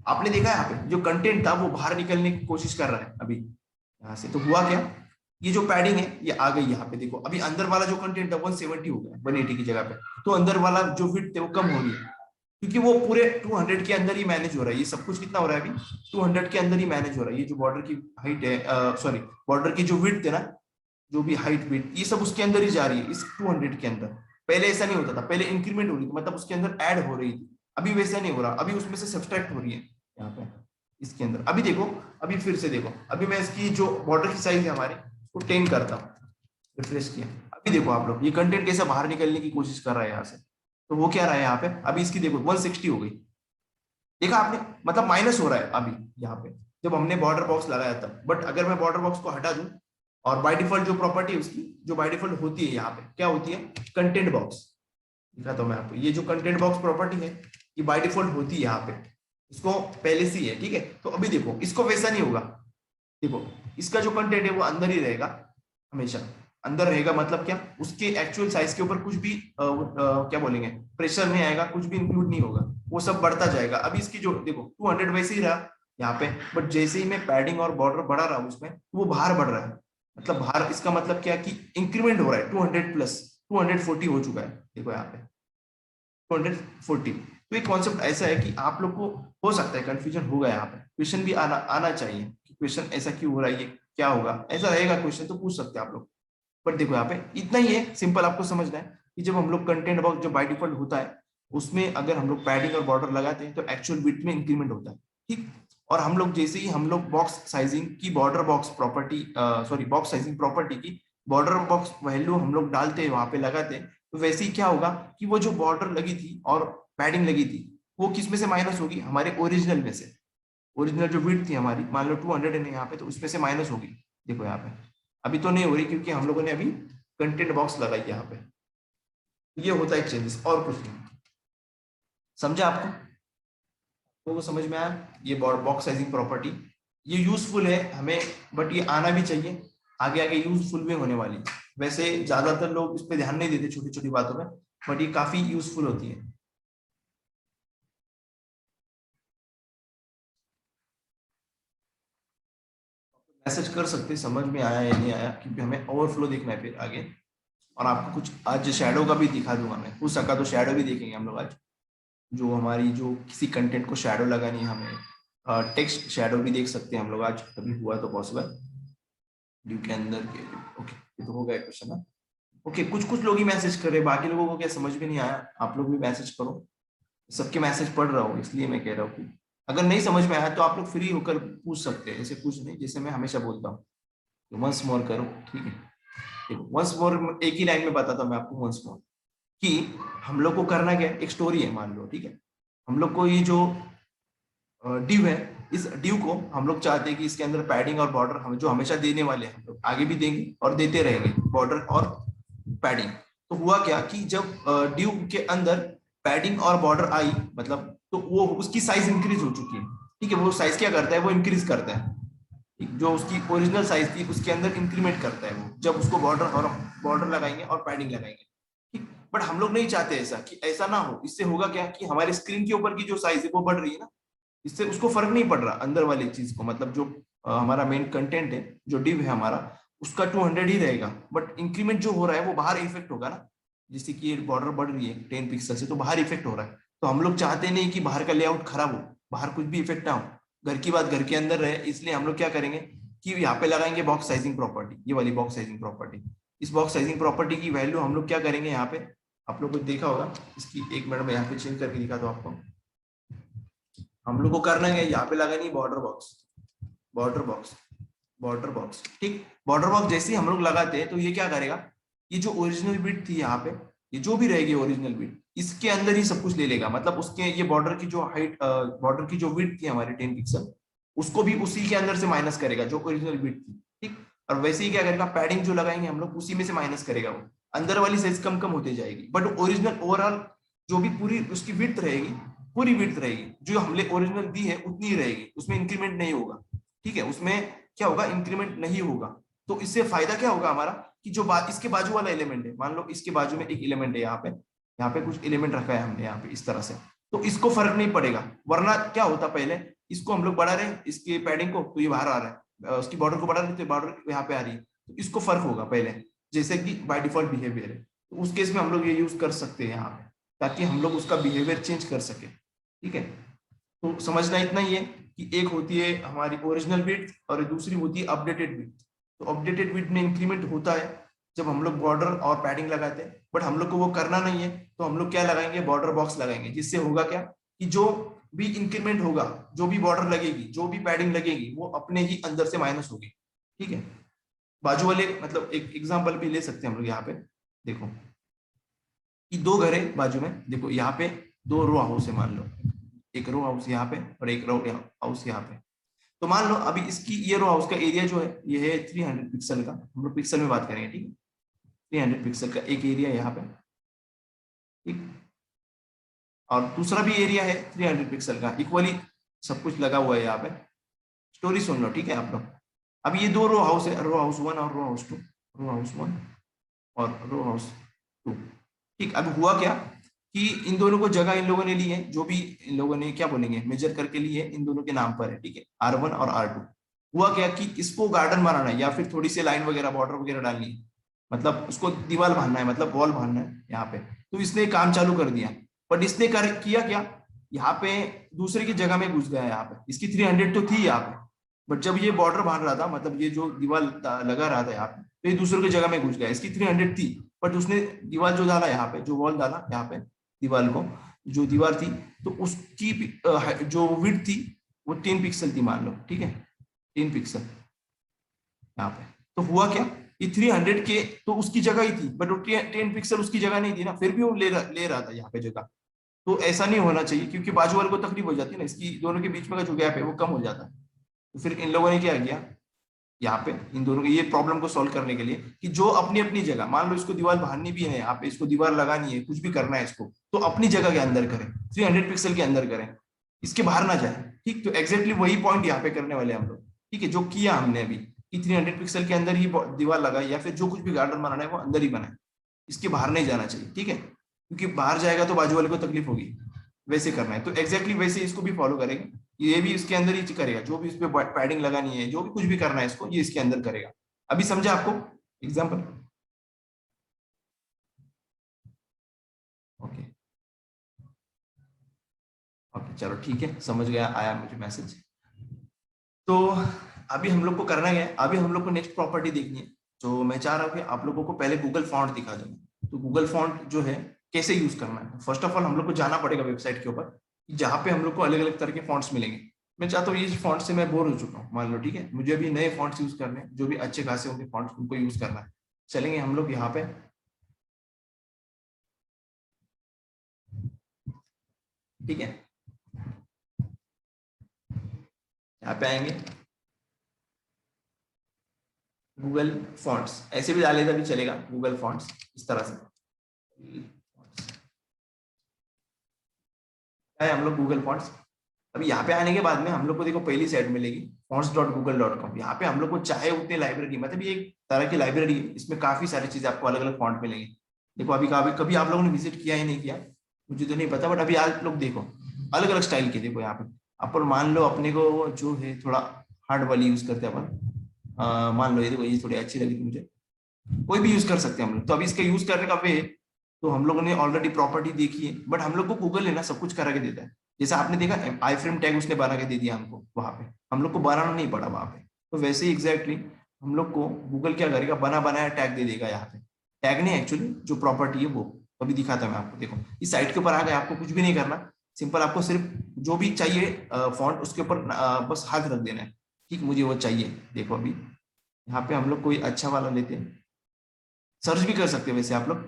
आपने देखा यहाँ पे जो कंटेंट था वो बाहर निकलने की कोशिश कर रहा है अभी यहाँ से, तो हुआ क्या, ये जो पैडिंग है ये आ गई यहाँ पे, देखो अभी अंदर वाला जो कंटेंट है 170 हो गया 180 की जगह पे, तो अंदर वाला जो विड्थ है वो कम हो रही है, क्योंकि वो पूरे 200 के अंदर ही मैनेज हो रहा है। ये सब कुछ कितना हो रहा है अभी, 200 के अंदर ही मैनेज हो रहा है। ये जो बॉर्डर की हाइट है, सॉरी बॉर्डर की जो विड्थ है ना, जो भी हाइट विड्थ, ये सब उसके अंदर ही जा रही है, इस 200 के अंदर। पहले ऐसा नहीं होता था, पहले इंक्रीमेंट हो रही थी, मतलब उसके अंदर ऐड हो रही थी, अभी वैसा नहीं हो रहा, अभी उसमें से सब्सट्रैक्ट हो रही है यहाँ पे इसके अंदर। अभी देखो, अभी फिर से देखो, अभी मैं इसकी जो बॉर्डर की साइज है हमारी उसको 10 करता हूँ, रिफ्रेश किया, अभी देखो आप लोग ये कंटेंट कैसे बाहर निकलने की कोशिश कर रहा है यहाँ से, तो वो क्या रहा है यहाँ पे, अभी इसकी देखो 160 हो गई, देखा आपने, मतलब माइनस हो रहा है अभी यहाँ पे जब हमने बॉर्डर बॉक्स लगाया था। बट अगर मैं बॉर्डर बॉक्स को हटा दूं, और बाय डिफॉल्ट जो प्रॉपर्टी है उसकी, जो बाय डिफॉल्ट होती है यहाँ पे क्या होती है, कंटेंट बॉक्स, दिखाता हूं मैं आपको, ये जो कंटेंट बॉक्स प्रॉपर्टी है ये बाय डिफॉल्ट होती है यहाँ पे, इसको पहले से ही है, ठीक है। तो अभी देखो इसको वैसा नहीं होगा, देखो इसका जो कंटेंट है वो अंदर ही रहेगा, हमेशा अंदर रहेगा, मतलब क्या, उसके एक्चुअल साइज के ऊपर कुछ भी क्या बोलेंगे, प्रेशर नहीं आएगा, कुछ भी इंक्लूड नहीं होगा, वो सब बढ़ता जाएगा। अभी इसकी जो देखो 200 वैसे ही रहा यहाँ पे, बट जैसे ही मैं पैडिंग और बॉर्डर बढ़ा रहा हूँ उसमें, तो वो बाहर बढ़ रहा है, मतलब बाहर, इसका मतलब क्या कि इंक्रीमेंट हो रहा है, 200 प्लस 240 हो चुका है, देखो यहाँ पे 240। तो एक कॉन्सेप्ट ऐसा है कि आप लोग को हो सकता है कंफ्यूजन होगा यहाँ पे, क्वेश्चन भी आना चाहिए कि क्वेश्चन ऐसा क्यों हो रहा है, ये क्या होगा, ऐसा रहेगा क्वेश्चन तो पूछ सकते हैं आप लोग। बट देखो यहाँ पे इतना ही है, सिंपल आपको समझना है कि जब हम लोग कंटेंट बॉक्स जो बाय डिफॉल्ट होता है उसमें अगर हम लोग पैडिंग और बॉर्डर लगाते हैं तो एक्चुअल विड्थ में इंक्रीमेंट होता है, ठीक। और हम लोग जैसे ही हम लोग बॉक्स साइजिंग की border box property, sorry box sizing property की बॉर्डर बॉक्स वैल्यू हम लोग डालते हैं वहां पे लगाते हैं, तो वैसे ही क्या होगा कि वो जो बॉर्डर लगी थी और पैडिंग लगी थी वो किस में से माइनस होगी, हमारे ओरिजिनल में से। ओरिजिनल जो विड्थ थी हमारी, मान लो 200 है यहाँ पे, तो उसमें से माइनस होगी, देखो यहाँ पे अभी तो नहीं हो रही क्योंकि हम लोगों ने अभी कंटेंट बॉक्स लगाई यहाँ पे, ये होता है चेंजेस और कुछ नहीं। समझा आपको, तो वो समझ में आया, ये बॉक्स साइजिंग प्रॉपर्टी ये यूजफुल है हमें, बट ये आना भी चाहिए, आगे आगे यूजफुल भी होने वाली। वैसे ज्यादातर लोग इस पे ध्यान नहीं देते छोटी छोटी बातों में, बट ये काफी यूजफुल होती है। मैसेज कर सकते समझ में आया या नहीं आया, क्योंकि हमें ओवरफ्लो देखना है फिर आगे। और आपको कुछ आज शैडो का भी दिखा दूंगा मैं, हो सका तो शैडो भी देखेंगे हम लोग आज, जो हमारी जो किसी कंटेंट को शैडो लगानी है हमें, टेक्स्ट शैडो भी देख सकते हैं हम लोग आज, कभी हुआ तो पॉसिबल ड्यू के अंदर के। ओके, ये तो हो गया क्वेश्चन ना। ओके, कुछ कुछ लोग ही मैसेज कर रहे हैं, बाकी लोगों को क्या समझ में नहीं आया, आप लोग भी मैसेज करो, सबके मैसेज पढ़ रहा हूँ इसलिए मैं कह रहा हूँ कि अगर नहीं समझ में आया तो आप लोग फ्री होकर पूछ सकते हैं, ऐसे कुछ नहीं, जैसे मैं हमेशा बोलता हूँ वंस मोर करो, ठीक है। देखो वंस मोर एक ही लाइन में बताता हूँ मैं आपको, वंस मोर कि हम लोग को करना क्या है, एक स्टोरी है मान लो, ठीक है। हम लोग को ये जो ड्यू है, इस ड्यू को हम लोग चाहते हैं कि इसके अंदर पैडिंग और बॉर्डर हम जो हमेशा देने वाले हैं, हम लोग आगे भी देंगे और देते रहेंगे बॉर्डर और पैडिंग। तो हुआ क्या कि जब ड्यू के अंदर पैडिंग और बॉर्डर आई, मतलब तो वो उसकी साइज इंक्रीज हो चुकी है, ठीक है। वो साइज क्या करता है, वो इंक्रीज करता है, जो उसकी ओरिजिनल साइज थी उसके अंदर इंक्रीमेंट करता है वो, जब उसको बॉर्डर लगाएंगे और पैडिंग लगाएंगे, ठीक। बट हम लोग नहीं चाहते ऐसा, कि ऐसा ना हो, इससे होगा क्या कि हमारे स्क्रीन के ऊपर की जो साइज है वो बढ़ रही है ना, इससे उसको फर्क नहीं पड़ रहा अंदर वाली चीज को, मतलब जो हमारा मेन कंटेंट है, जो डिव है हमारा, उसका 200 ही रहेगा, बट इंक्रीमेंट जो हो रहा है वो बाहर इफेक्ट होगा ना, जैसे कि बॉर्डर बढ़ रही है 10 पिक्सल से, तो बाहर इफेक्ट हो रहा है, तो हम लोग चाहते नहीं कि बाहर का लेआउट खराब हो, बाहर कुछ भी इफेक्ट ना हो, घर की बात घर के अंदर रहे, इसलिए हम लोग क्या करेंगे कि यहाँ पे लगाएंगे बॉक्स साइजिंग प्रॉपर्टी, ये वाली बॉक्स साइजिंग प्रॉपर्टी। इस बॉक्स साइजिंग प्रॉपर्टी की वैल्यू हम लोग क्या करेंगे यहाँ पे, आप लोग को देखा होगा, इसकी एक मिनट में यहाँ पे चेंज करके दिखा दो आपको। हम लोग को करना है यहाँ पे लगानी border box, border box, border box, ठीक। बॉर्डर बॉक्स जैसे ही हम लोग लगाते हैं तो ये क्या करेगा, ये जो ओरिजिनल बिट थी यहाँ पे, ये जो भी रहेगी ओरिजिनल बिट, इसके अंदर ही सब कुछ ले लेगा। मतलब उसके ये बॉर्डर की जो हाइट, बॉर्डर की जो विड्थ थी हमारी 10 पिक्सल, उसको भी उसी के अंदर से माइनस करेगा जो ओरिजिनल बिट थी, ठीक। और वैसे ही क्या करेगा, पैडिंग जो लगाएंगे हम लोग उसी में से माइनस करेगा, वो अंदर वाली साइज कम कम होती जाएगी, बट ओरिजिनल ओवरऑल जो भी पूरी उसकी विड्थ रहेगी, पूरी विड्थ रहेगी, जो हमने ओरिजिनल दी है उतनी ही रहेगी, उसमें इंक्रीमेंट नहीं होगा, ठीक है। उसमें क्या होगा, इंक्रीमेंट नहीं होगा। तो इससे फायदा क्या होगा हमारा, कि जो इसके बाजू वाला एलिमेंट है, मान लो इसके बाजू में एक एलिमेंट है, यहाँ पे कुछ एलिमेंट रखा है हमने यहाँ पे इस तरह से, तो इसको फर्क नहीं पड़ेगा। वरना क्या होता, पहले इसको हम लोग बढ़ा रहे हैं इसके पैडिंग को, तो ये बाहर आ रहा है, उसकी बॉर्डर को बढ़ा रहे तो बॉर्डर यहाँ पे आ रही है, तो इसको फर्क होगा पहले, जैसे कि बाय डिफॉल्ट बिहेवियर है। तो उस केस में हम लोग ये यूज कर सकते हैं यहाँ पे, ताकि हम लोग उसका बिहेवियर चेंज कर सके, ठीक है। तो समझना इतना ही है कि एक होती है हमारी ओरिजिनल विड्थ और दूसरी होती है अपडेटेड विड्थ। तो अपडेटेड विड्थ में इंक्रीमेंट होता है जब हम लोग बॉर्डर और पैडिंग लगाते हैं, बट हम लोग को वो करना नहीं है, तो हम लोग क्या लगाएंगे, बॉर्डर बॉक्स लगाएंगे, जिससे होगा क्या कि जो भी इंक्रीमेंट होगा, जो भी बॉर्डर लगेगी, जो भी पैडिंग लगेगी, वो अपने ही अंदर से माइनस होगी, ठीक है। बाजू वाले मतलब एक एग्जांपल भी ले सकते हैं हम लोग, यहाँ पे देखो कि दो घर है बाजू में, देखो यहाँ पे दो रो हाउस है, मान लो एक रो हाउस यहाँ पे और एक रो हाउस यहाँ पे। तो मान लो अभी इसकी ये रो हाउस का एरिया जो है ये है 300 पिक्सल का, हम लोग पिक्सल में बात करेंगे, ठीक है। 300 पिक्सल का एक एरिया यहाँ पे, ठीक। और दूसरा भी एरिया है 300 पिक्सल का, इक्वली सब कुछ लगा हुआ है यहाँ पे। स्टोरी सुन लो, ठीक है आप लोग। अब ये दो रो हाउस है, रो हाउस 1 और रो हाउस 2, रो हाउस 1 और रो हाउस 2, ठीक। अब हुआ क्या कि इन दोनों को जगह इन लोगों ने ली है, जो भी इन लोगों ने क्या बोलेंगे मेजर करके ली है, इन दोनों के नाम पर है, ठीक है, R1 और R2। हुआ क्या कि इसको गार्डन बनाना है या फिर थोड़ी सी लाइन वगैरह बॉर्डर वगैरह डालनी है, मतलब उसको दीवार बांधना है, मतलब वॉल बांधना है यहाँ पे। तो इसने काम चालू कर दिया, बट इसने किया क्या, यहाँ पे दूसरे की जगह में घुस गया। यहाँ पे इसकी 300 तो थी यहाँ पे, बट जब ये बॉर्डर बांध रहा था, मतलब ये जो दीवार लगा रहा था यहाँ पे, तो ये दूसरे की जगह में घुस गया। इसकी 300 थी, बट उसने दीवार जो डाला यहाँ पे, जो वॉल डाला यहाँ पे दीवार को, जो दीवार थी, तो उसकी जो विड्थ थी वो 10 पिक्सल थी, मान लो, ठीक है, 10 पिक्सल यहाँ पे। तो हुआ क्या, ये 300 के तो उसकी जगह ही थी, बट वो 10 पिक्सल उसकी जगह नहीं थी ना, फिर भी वो ले रहा था यहाँ पे जगह। तो ऐसा नहीं होना चाहिए, क्योंकि बाजू वाले को तकलीफ हो जाती है ना, इसकी दोनों के बीच में का जो गैप है वो कम हो जाता है। तो फिर इन लोगों ने क्या किया यहाँ पे, इन दोनों के ये प्रॉब्लम को सॉल्व करने के लिए, कि जो अपनी अपनी जगह, मान लो इसको दीवार बांधनी भी है यहाँ पे, इसको दीवार लगानी है, कुछ भी करना है इसको, तो अपनी जगह के अंदर करें, 300 पिक्सल के अंदर करें, इसके बाहर ना जाए, ठीक। तो एग्जैक्टली वही पॉइंट यहाँ पे करने वाले हम लोग, ठीक है, जो किया हमने अभी कि 300 पिक्सल के अंदर ही दीवार लगाई, या फिर जो कुछ भी गार्डन बनाना है वो अंदर ही बनाए, इसके बाहर नहीं जाना चाहिए, ठीक है, क्योंकि बाहर जाएगा तो बाजू वाले को तकलीफ होगी। वैसे करना है, तो एग्जैक्टली वैसे इसको भी फॉलो करेंगे, ये भी इसके अंदर ही करेगा, जो भी इस पे पैडिंग लगानी है, जो भी कुछ भी करना है इसको, ये इसके अंदर करेगा। अभी समझा आपको एग्जांपल? ओके ओके, चलो ठीक है, समझ गया, आया मुझे मैसेज। तो अभी हम लोग को करना है, अभी हम लोग को नेक्स्ट प्रॉपर्टी देखनी है। तो मैं चाह रहा हूँ कि आप लोगों को पहले गूगल फॉन्ट दिखा दूँ। तो गूगल फॉन्ट जो है कैसे यूज करना है, फर्स्ट ऑफ ऑल हम लोग को जाना पड़ेगा वेबसाइट के ऊपर, जहाँ पे हम लोग को अलग अलग तरह के फॉन्ट्स मिलेंगे। मैं चाहता हूँ ये फॉन्ट से मैं बोर हो चुका हूँ, मान लो, ठीक है, मुझे अभी नए फॉन्ट्स यूज करने हैं, जो भी अच्छे खासे होंगे फॉन्ट्स उनको यूज करना है। चलेंगे हम लोग यहाँ पे, ठीक है, यहाँ पे आएंगे, गूगल फॉन्ट्स ऐसे भी डालेगा भी चलेगा, गूगल फॉन्ट्स इस तरह से है हम लोग गूगल फॉन्ट्स। अभी यहाँ पे आने के बाद में हम लोग को देखो पहली साइड मिलेगी fonts.google.com। यहाँ पे हम लोग को चाहे उतने लाइब्रेरी, मतलब ये एक तरह की लाइब्रेरी है, इसमें काफी सारी चीजें आपको अलग अलग फॉन्ट मिलेंगी। देखो अभी कभी आप लोगों ने विजिट किया ही नहीं किया मुझे तो नहीं पता, बट अभी आप लोग देखो अलग अलग स्टाइल के, देखो यहाँ पे अपन मान लो अपने को जो है थोड़ा हार्ड वाली यूज करते हैं अपन, मान लो ये देखो ये थोड़ी अच्छी लगी थी मुझे, कोई भी यूज कर सकते हैं हम लोग। तो अभी इसका यूज करने का वे तो हम लोगों ने ऑलरेडी प्रॉपर्टी देखी है, बट हम लोग को गूगल है ना सब कुछ करा के देता है। जैसा आपने देखा आई फ्रेम टैग उसने बना के दे दिया हमको वहां पे, हम लोग को बनाना नहीं पड़ा वहां पे। तो वैसे ही एग्जैक्टली हम लोग को गूगल क्या करेगा, बना बनाया टैग दे देगा यहाँ पे। टैग नहीं एक्चुअली जो प्रॉपर्टी है वो अभी दिखाता मैं आपको। देखो इस साइट के ऊपर आ गए, आपको कुछ भी नहीं करना, सिंपल आपको सिर्फ जो भी चाहिए फॉन्ट उसके ऊपर बस हाथ रख देना है। ठीक, मुझे वो चाहिए। देखो अभी यहाँ पे हम लोग कोई अच्छा वाला लेते हैं, सर्च भी कर सकते हैं वैसे आप लोग।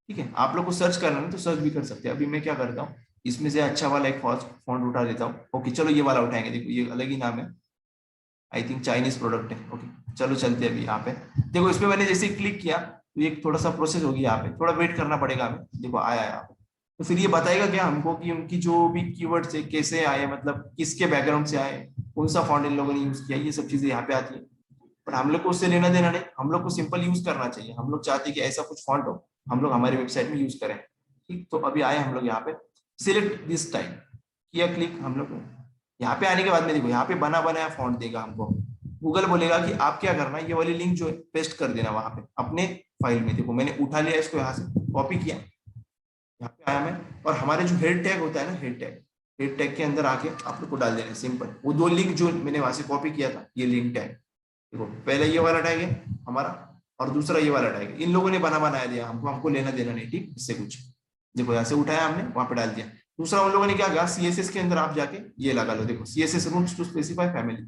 ठीक है, आप लोग को सर्च करना है तो सर्च भी कर सकते हैं। अभी मैं क्या करता हूँ, इसमें से अच्छा वाला एक फॉन्ट उठा लेता हूँ। ओके चलो ये वाला उठाएंगे, देखो ये अलग ही नाम है, आई थिंक चाइनीज प्रोडक्ट है। ओके चलो चलते हैं अभी यहाँ पे। देखो इसमें मैंने जैसे क्लिक किया तो ये थोड़ा सा प्रोसेस होगी, यहाँ पे थोड़ा वेट करना पड़ेगा हमें। देखो आया यहाँ पे, तो फिर ये बताएगा क्या हमको कि उनकी जो भी कीवर्ड्स है कैसे आए, मतलब किसके बैकग्राउंड से आए, कौन सा फॉन्ट इन लोगों ने यूज किया, ये सब चीजें यहाँ पे आती है। पर हम लोग को उससे लेना देना नहीं, हम लोग को सिंपल यूज करना चाहिए। हम लोग चाहते हैं कि ऐसा कुछ फॉन्ट हो, हम लोग हमारी वेबसाइट में यूज करें। ठीक, तो अभी आए हम लोग यहाँ पे, सिलेक्ट दिस टाइप किया क्लिक हम लोग को। यहाँ पे आने के बाद में देखो यहाँ पे बना बनाया फॉन्ट देगा हमको। गूगल बोलेगा कि आप क्या करना, ये वाली लिंक जो है पेस्ट कर देना वहां पे अपने फाइल में। देखो मैंने उठा लिया इसको, यहाँ से कॉपी किया, यहाँ पे आया मैं, और हमारे जो हेड टैग होता है ना, हेड टैग के अंदर आके आप लोग को डाल देना है सिंपल। वो दो लिंक जो मैंने वहां से कॉपी किया था, ये लिंक टैग, देखो पहले ये वाला टैग है हमारा और दूसरा ये वाला टैग है। इन लोगों ने बनाया दिया हमको, हमको लेना देना नहीं। ठीक, इससे कुछ देखो यहाँ से उठाया हमने, वहां पे डाल दिया। दूसरा उन लोगों ने क्या कहा, सीएसएस के अंदर आप जाके ये लगा लो, देखो CSS rules to specify family.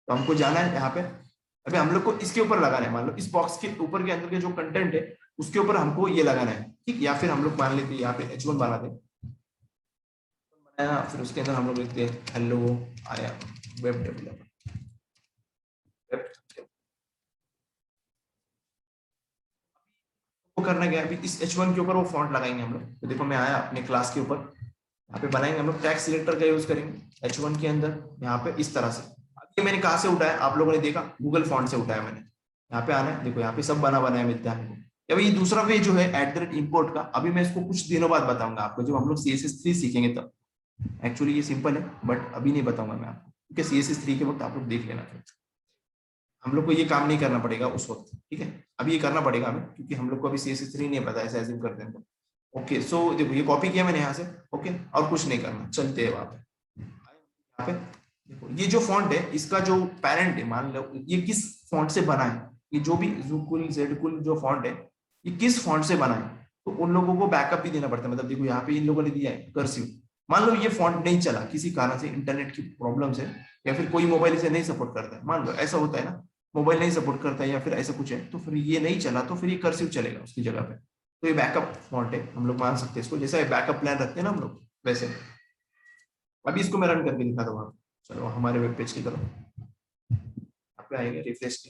तो हमको जाना है यहाँ पे, अभी हम लोग को इसके ऊपर लगाना है। मान लो इस बॉक्स के ऊपर के अंदर के जो कंटेंट है उसके ऊपर हमको ये लगाना है। ठीक, या फिर हम लोग मान लेते हैं यहाँ पे H1 बना दे, बनाया, फिर उसके अंदर हम लोग लिखते हैं hello I am web developer. वो करना क्या है, अभी इस H1 के ऊपर वो फॉन्ट लगाएंगे हम लोग। तो देखो मैं आया अपने क्लास के ऊपर, यहाँ पे बनाएंगे हम लोग, टैग सिलेक्टर का यूज करेंगे H1 के अंदर, यहाँ पे इस तरह से। ये मैंने कहाँ से उठाया, आप लोगों ने देखा गूगल फॉन्ट से उठाया मैंने। यहाँ पे आना है, देखो यहाँ पे सब बना बनाया मिलता है हमको। अभी ये दूसरा वे जो है @import का, अभी मैं इसको कुछ दिनों बाद बताऊंगा आपको, जब हम लोग CSS3 सीखेंगे तब। एक्चुअली ये सिंपल है बट अभी नहीं बताऊंगा मैं आपको, क्योंकि CSS3 के वक्त आप लोग देख लेना फिर। हम लोग को ये काम नहीं करना पड़ेगा उस वक्त, ठीक है, अभी ये करना पड़ेगा हमें, क्योंकि हम लोग को अभी CSS3 नहीं पता, ऐसा एज्यूम करते हैं। ओके सो देखो ये कॉपी किया मैंने यहाँ से। ओके, और कुछ नहीं करना, चलते हैं वहां पे। यहाँ पे देखो ये जो फॉन्ट है इसका जो पेरेंट है, मान लो ये किस फॉन्ट से बना है, ये जो भी ज़ूकुल ज़ेडकुल जो फॉन्ट है ये किस फॉन्ट से बना है, तो उन लोगों को बैकअप भी देना पड़ता है। मतलब देखो यहाँ पे इन लोगों ने दिया है कर्सिव, मान लो ये फॉन्ट नहीं चला किसी कारण से, इंटरनेट की प्रॉब्लम से, या फिर कोई मोबाइल इसे नहीं सपोर्ट करता है, मान लो ऐसा होता है ना, मोबाइल नहीं सपोर्ट करता है या फिर ऐसा कुछ है, तो फिर ये नहीं चला तो फिर ये कर्सिव चलेगा उसकी जगह पे। तो ये बैकअप फॉन्ट है, हम लोग मान सकते हैं इसको, जैसा बैकअप प्लान रखते हैं ना हम लोग वैसे। अभी इसको मैं रन करके दिखा दूंगा। चलो हमारे वेब पेज की तरफ यहाँ पे आएंगे, रिफ्रेश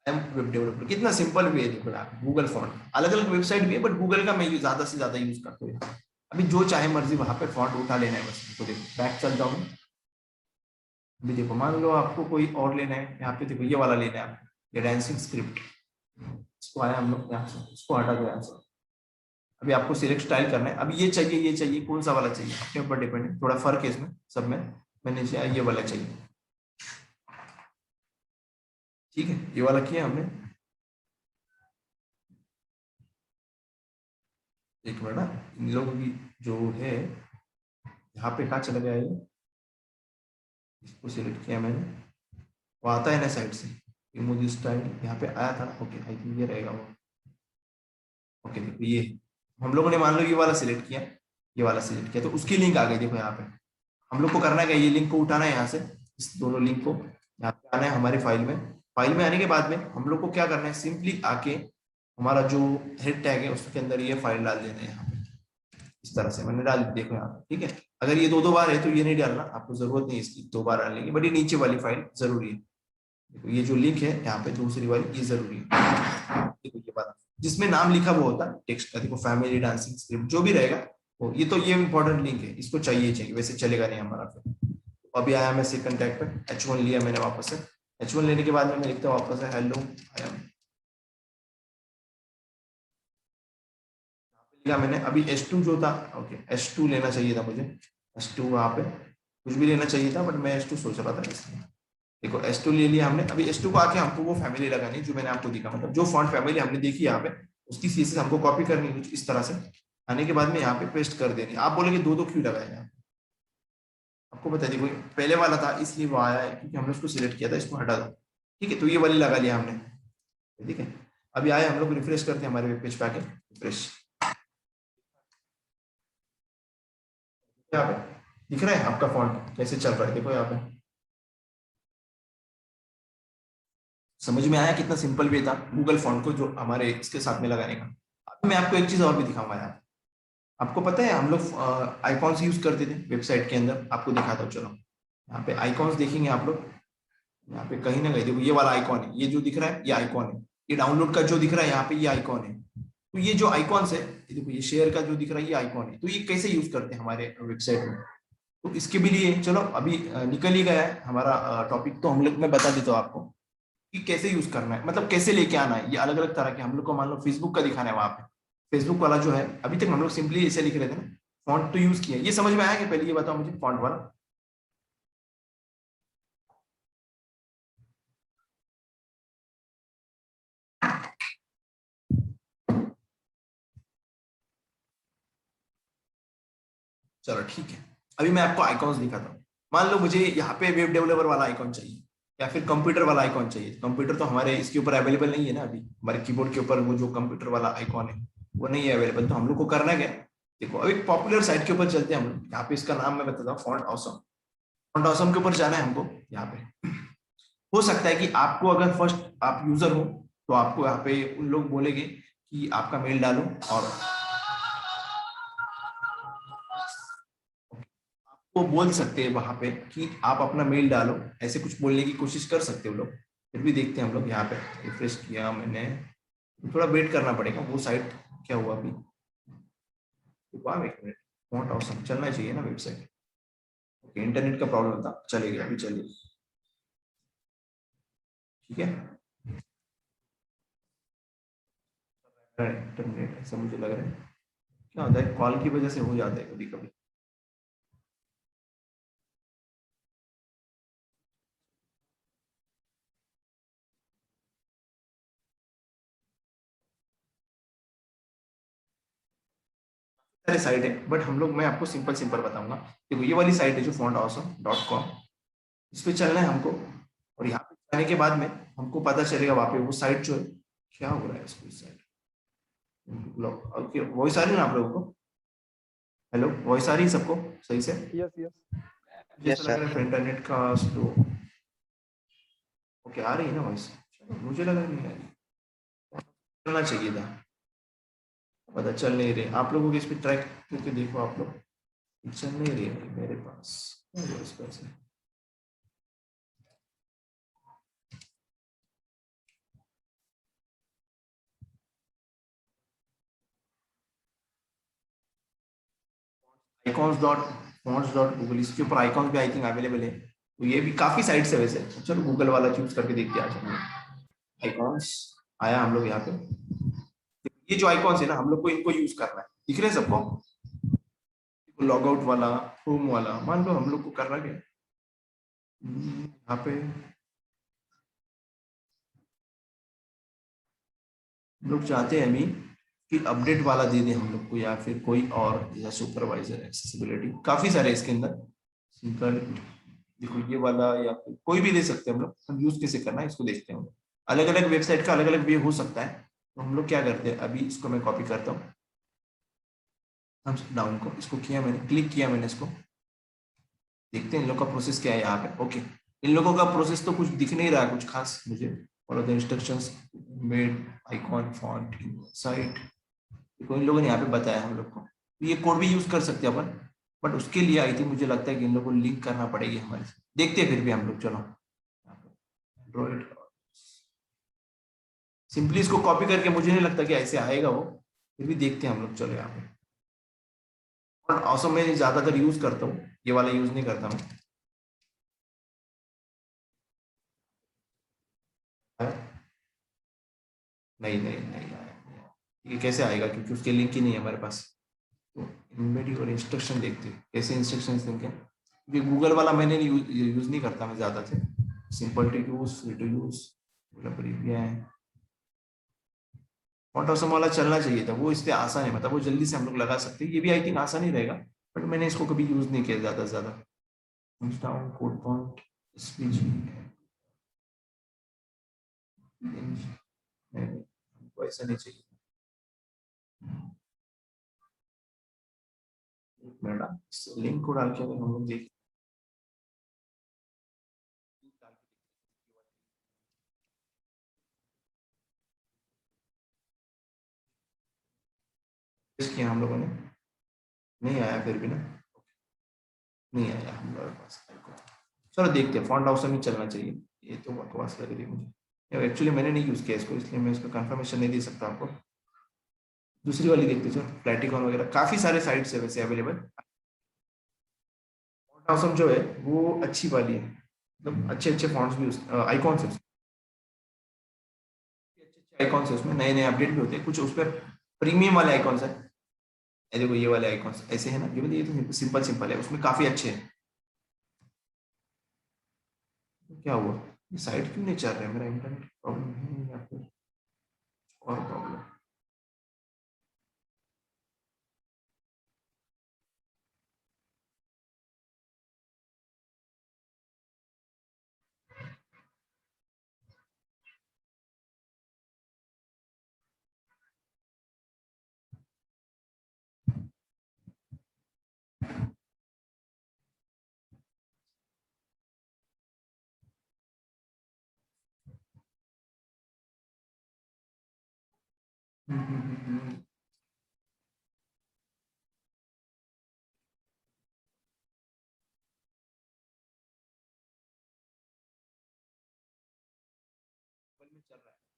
वेब डेवलपर, कितना सिंपल भी है। देखो यार गूगल फॉन्ट, अलग अलग वेबसाइट भी है बट गूगल का मैं ज्यादा से ज्यादा यूज करता हूँ। अभी जो चाहे मर्जी वहां पे फॉन्ट उठा लेना है बस। तो देखो बैक चल जाऊँ, अभी देखो मान लो आपको कोई और लेना है, यहाँ पे देखो ये वाला लेना है आपको, ये डांसिंग स्क्रिप्ट, इसको आया हम लोग यहाँ से, इसको हटा दो यहाँ से। अभी आपको सिलेक्ट स्टाइल करना है, अभी ये चाहिए कौन सा वाला चाहिए आपके ऊपर डिपेंड है, थोड़ा फर्क है इसमें सब में। मैंने ये वाला चाहिए, ठीक है, ये वाला किया हमने। एक मिनट ना, इन लोगों की जो है यहाँ पे कहाँ चला गया ये, इसको सिलेक्ट किया मैंने, वो आता है ना साइड से इमोजी स्टाइल, यहाँ पे आया था। ओके आई थिंक ये रहेगा वो। ओके देखो ये हम लोगों ने मान लो ये वाला सिलेक्ट किया, ये वाला सिलेक्ट किया तो उसकी लिंक आ गई। देखो यहाँ पे हम लोग को करना है, ये लिंक को उठाना है यहाँ से, इस दोनों लिंक को यहाँ पे आना है हमारी फाइल में। फाइल में आने के बाद में हम लोग को क्या करना है, सिंपली आके हमारा जो हेड टैग है उसके अंदर ये फाइल डाल देना है यहाँ पे, इस तरह से मैंने डाल दी। देखो यहाँ पे ठीक है, अगर ये दो बार है तो ये नहीं डालना, आपको जरूरत नहीं इसकी 2 बार डालने की, बट ये नीचे वाली फाइल जरूरी है। देखो ये जो लिंक है यहाँ पे दूसरी वाली, ये जरूरी है। देखो ये बात जिसमें नाम लिखा हुआ होता है टेक्स्ट का, देखो फैमिली डांसिंग स्क्रिप्ट जो भी रहेगा वो, ये तो ये इंपॉर्टेंट लिंक है, इसको चाहिए, वैसे चलेगा नहीं हमारा। फिर अभी आया मैं सेकंड टैग पे, H1 लिया मैंने वापस से। H1 लेने के बाद में मैं लिखता हूँ वापस है हेलो आई एम, लिखा मैंने। अभी H2 जो था, ओके H2 लेना चाहिए था मुझे, H2 वहां पे कुछ भी लेना चाहिए था बट मैं H2 सोच रहा था इसलिए। देखो H2 ले लिया हमने। अभी H2 को आके हमको वो फैमिली लगानी जो मैंने आपको दिखा, मतलब जो फॉन्ट फैमिली हमने देखी यहाँ पे उसकी CSS हमको कॉपी करनी है कुछ इस तरह से, आने के बाद में यहाँ पे पेस्ट कर देनी। आप बोलेंगे दो दो क्यों लगाए यहाँ, आपको बता दी, पहले वाला था इसलिए वो आया है क्योंकि हमने उसको सिलेक्ट किया था, इसको हटा दो, ठीक है। तो ये वाली लगा लिया हमने, ठीक है। अभी आए हम लोग रिफ्रेश करते हैं हमारे वेब पेज पे आके, रिफ्रेश यहाँ पे दिख रहा है आपका फॉन्ट कैसे चल रहा है, देखो यहाँ पे। समझ में आया कितना सिंपल वे था गूगल फॉन्ट को जो हमारे इसके साथ में लगाने का। अभी मैं आपको एक चीज और भी दिखाऊंगा यार। आपको पता है हम लोग आइकॉन्स यूज करते थे वेबसाइट के अंदर, आपको दिखाता हूँ चलो। यहाँ पे आइकॉन्स देखेंगे आप लोग, यहाँ पे कहीं ना कहीं देखो ये वाला आइकॉन है, ये जो दिख रहा है ये आइकॉन है। ये डाउनलोड का जो दिख रहा है यहाँ पे ये आइकॉन है। तो ये जो आइकॉन्स है, ये देखो ये शेयर का जो दिख रहा है ये आइकॉन है। तो ये कैसे यूज करते हैं हमारे वेबसाइट में, तो इसके भी लिए चलो अभी निकल ही गया है हमारा टॉपिक, तो हम लोग मैं बता देता हूँ आपको कि कैसे यूज करना है, मतलब कैसे लेके आना है। ये अलग अलग तरह के हम लोग को, मान लो फेसबुक का दिखाना है वहां पे, फेसबुक वाला जो है अभी तक हम लोग सिंपली ऐसे लिख रहे थे ना, फॉन्ट तो यूज किया। ये समझ में आया कि पहले ये बताओ मुझे फॉन्ट वाला। चलो ठीक है, अभी मैं आपको आइकॉन्स दिखाता हूँ। मान लो मुझे यहाँ पे वेब डेवलपर वाला आइकॉन चाहिए या फिर कंप्यूटर वाला आइकॉन चाहिए। कंप्यूटर तो हमारे इसके ऊपर अवेलेबल नहीं है ना, अभी हमारे कीबोर्ड के ऊपर वो जो कंप्यूटर वाला आइकॉन है वो नहीं है अवेलेबल। तो हम लोग को करना क्या, देखो अभी पॉपुलर साइट के ऊपर चलते हैं हम लोग। यहाँ पे इसका नाम मैं बताता हूँ, फॉन्ट ऑसम। फॉन्ट ऑसम के ऊपर जाना है हमको। यहाँ पे हो सकता है कि आपको अगर फर्स्ट आप यूजर हो तो आपको यहाँ पे उन लोग बोलेंगे कि आपका मेल डालो, और वो बोल सकते हैं वहां पे कि आप अपना मेल डालो, ऐसे कुछ बोलने की कोशिश कर सकते हो लोग। फिर भी देखते हैं हम लोग। यहाँ पे रिफ्रेश किया मैंने, थोड़ा वेट करना पड़ेगा। वो साइट क्या हुआ अभी, एक मिनट। फॉन्ट ऑसम चलना चाहिए ना वेबसाइट। ओके, इंटरनेट का प्रॉब्लम था, चलेगा अभी, चलिए ठीक है। इंटरनेट ऐसा मुझे लग रहा है, क्या होता है कॉल की वजह से हो जाता है कभी कभी। सारे साइट है बट हम लोग, मैं आपको सिंपल सिंपल बताऊंगा। देखो ये वाली साइट है जो fontawesome.com, इस पे चलना है हमको। और यहाँ पे जाने के बाद में हमको पता चलेगा वहां पे वो साइट जो है क्या हो रहा है इसको, इस साइट। ओके, वॉइस आ रही है ना आप लोगों को? हेलो, वॉइस आ रही है सबको सही से? Yes yes. Yes, जैसा लग sir. रहा है इंटरनेट का स्लो। ओके, आ रही है ना वॉइस? मुझे लगा नहीं आ रही, चलना चाहिए था, पता चल नहीं रहे आप लोगों के। इस पे ट्रैक करके देखो आप लोग, चल नहीं रही है मेरे पास वॉइस कैसे। Icons dot fonts dot Google, इसके ऊपर आइकॉन्स भी आई थिंक अवेलेबल है। तो ये भी काफी साइट्स है वैसे। चलो गूगल वाला चूज करके देखते हैं आज। आइकॉन्स आया हम लोग यहाँ पे। ये जो आइकॉन्स है ना, हम लोग को इनको यूज करना है। दिख रहे हैं सबको? लॉग आउट वाला, होम वाला, मान लो हम लोग को करना क्या है, यहाँ पे हम लोग चाहते हैं अभी कि अपडेट वाला दे दे हम लोग को, या फिर कोई और जैसा सुपरवाइजर एक्सेसिबिलिटी, काफी सारे इसके अंदर। सिंपल देखो ये वाला, या फिर कोई भी दे सकते हैं हम लोग। हम यूज कैसे करना है इसको देखते हैं। अलग अलग वेबसाइट का अलग अलग वे हो सकता है। तो हम लोग क्या करते हैं, अभी इसको मैं कॉपी करता हूँ। हम डाउन को इसको किया मैंने, क्लिक किया मैंने इसको। देखते हैं इन लोग का प्रोसेस क्या है यहाँ पे। ओके, इन लोगों का प्रोसेस तो कुछ दिख नहीं रहा है कुछ खास मुझे। Follow the instructions, made icon font site, इन लोगों ने यहाँ पे बताया हम लोग को। ये कोड भी यूज कर सकते हैं अपन, बट उसके लिए आई थिंक मुझे लगता है कि इन लोगों को लिंक करना पड़ेगी हमारे से। देखते हैं फिर भी हम लोग, चलो एंड्रॉइड सिंपली इसको कॉपी करके, मुझे नहीं लगता कि ऐसे आएगा वो, फिर भी देखते हैं हम लोग। चलो यहाँ पे और ऑसम मैं ज्यादातर यूज करता हूँ, ये वाला यूज नहीं करता मैं। नहीं नहीं नहीं आया, ये कैसे आएगा क्योंकि उसके लिंक ही नहीं है हमारे पास। तो इनमेडी और इंस्ट्रक्शन देखते हैं कैसे इंस्ट्रक्शंस देंगे, क्योंकि गूगल वाला मैंने यूज नहीं करता मैं ज्यादा से। Simple to use, free to use, है फॉन्ट हाउस वाला चलना चाहिए था, वो इससे आसान है, मतलब वो जल्दी से हम लोग लगा सकते हैं। ये भी आई थिंक आसान ही रहेगा, बट मैंने इसको कभी यूज नहीं किया ज्यादा से ज्यादा। कोड फॉन्ट एसवीजी हमको ऐसा नहीं चाहिए। एक मिनट, लिंक को डाल के अगर हम लोग देख, किया हम लोगों ने, नहीं आया फिर भी ना, नहीं आया हम लोगों के पास। चलो देखते हैं, फॉन्ट हाउस में चलना चाहिए। ये तो बकवास लग रही है मुझे, एक्चुअली मैंने नहीं यूज किया इसको, इसलिए मैं इसका कंफर्मेशन नहीं दे सकता आपको। दूसरी वाली देखते चलो, प्लेटिकॉन वगैरह काफी सारे साइट्स है वैसे अवेलेबल। फॉन्ट हाउस जो है वो अच्छी वाली है, मतलब अच्छे अच्छे फॉन्ट्स भी, आइकॉन्स है, अच्छे आइकॉन्स है उसमें, नए नए अपडेट भी होते हैं कुछ उस पर। प्रीमियम वाले आइकॉन्स है, ये देखो ये वाले आइकॉन्स ऐसे है ना, ये तो सिंपल सिंपल है, उसमें काफी अच्छे हैं। क्या हुआ, ये साइट क्यों नहीं चल रहा है, मेरा इंटरनेट प्रॉब्लम है या फिर और प्रॉब्लम।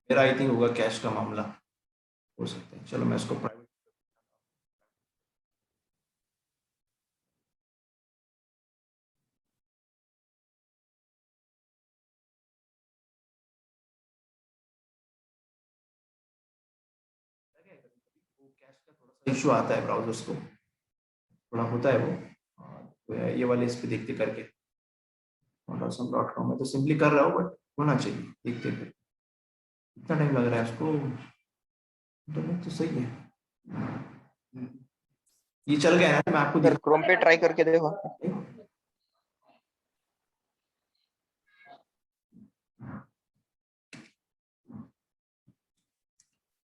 मेरा आई थिंक होगा कैश का मामला, हो सकता है। चलो मैं इसको प्राइवेट, वो कैश का थोड़ा सा इशू आता है ब्राउजर्स को, थोड़ा होता है वो। तो ये वाले इस पे देखते करके, .com में तो सिंपली कर रहा हूँ, बट होना चाहिए, देखते फिर कितना टाइम लग रहा है उसको। इंटरनेट तो सही है, ये चल गया है, मैं आपको सर दिखा, क्रोम पे ट्राई करके देखो।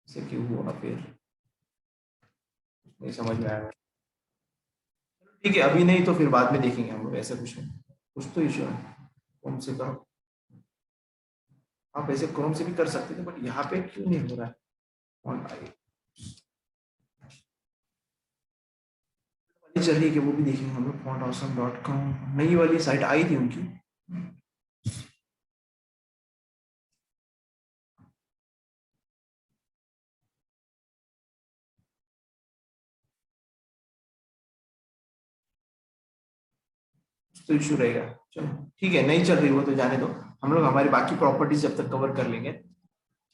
इसे क्यों हुआ फिर, नहीं समझ में आया। ठीक है अभी नहीं तो फिर बाद में देखेंगे हम लोग, ऐसा कुछ नहीं, कुछ तो इशू है। क्रोम से करो, आप ऐसे क्रोम से भी कर सकते थे, बट यहाँ पे क्यों नहीं हो रहा है। और वाली चल रही है कि वो भी देखेंगे हम लोग, fontawesome.com नई वाली साइट आई थी उनकी। तो इशू रहेगा, चलो ठीक है, नहीं चल रही वो तो जाने दो। हम लोग हमारी बाकी प्रॉपर्टीज जब तक कवर कर लेंगे।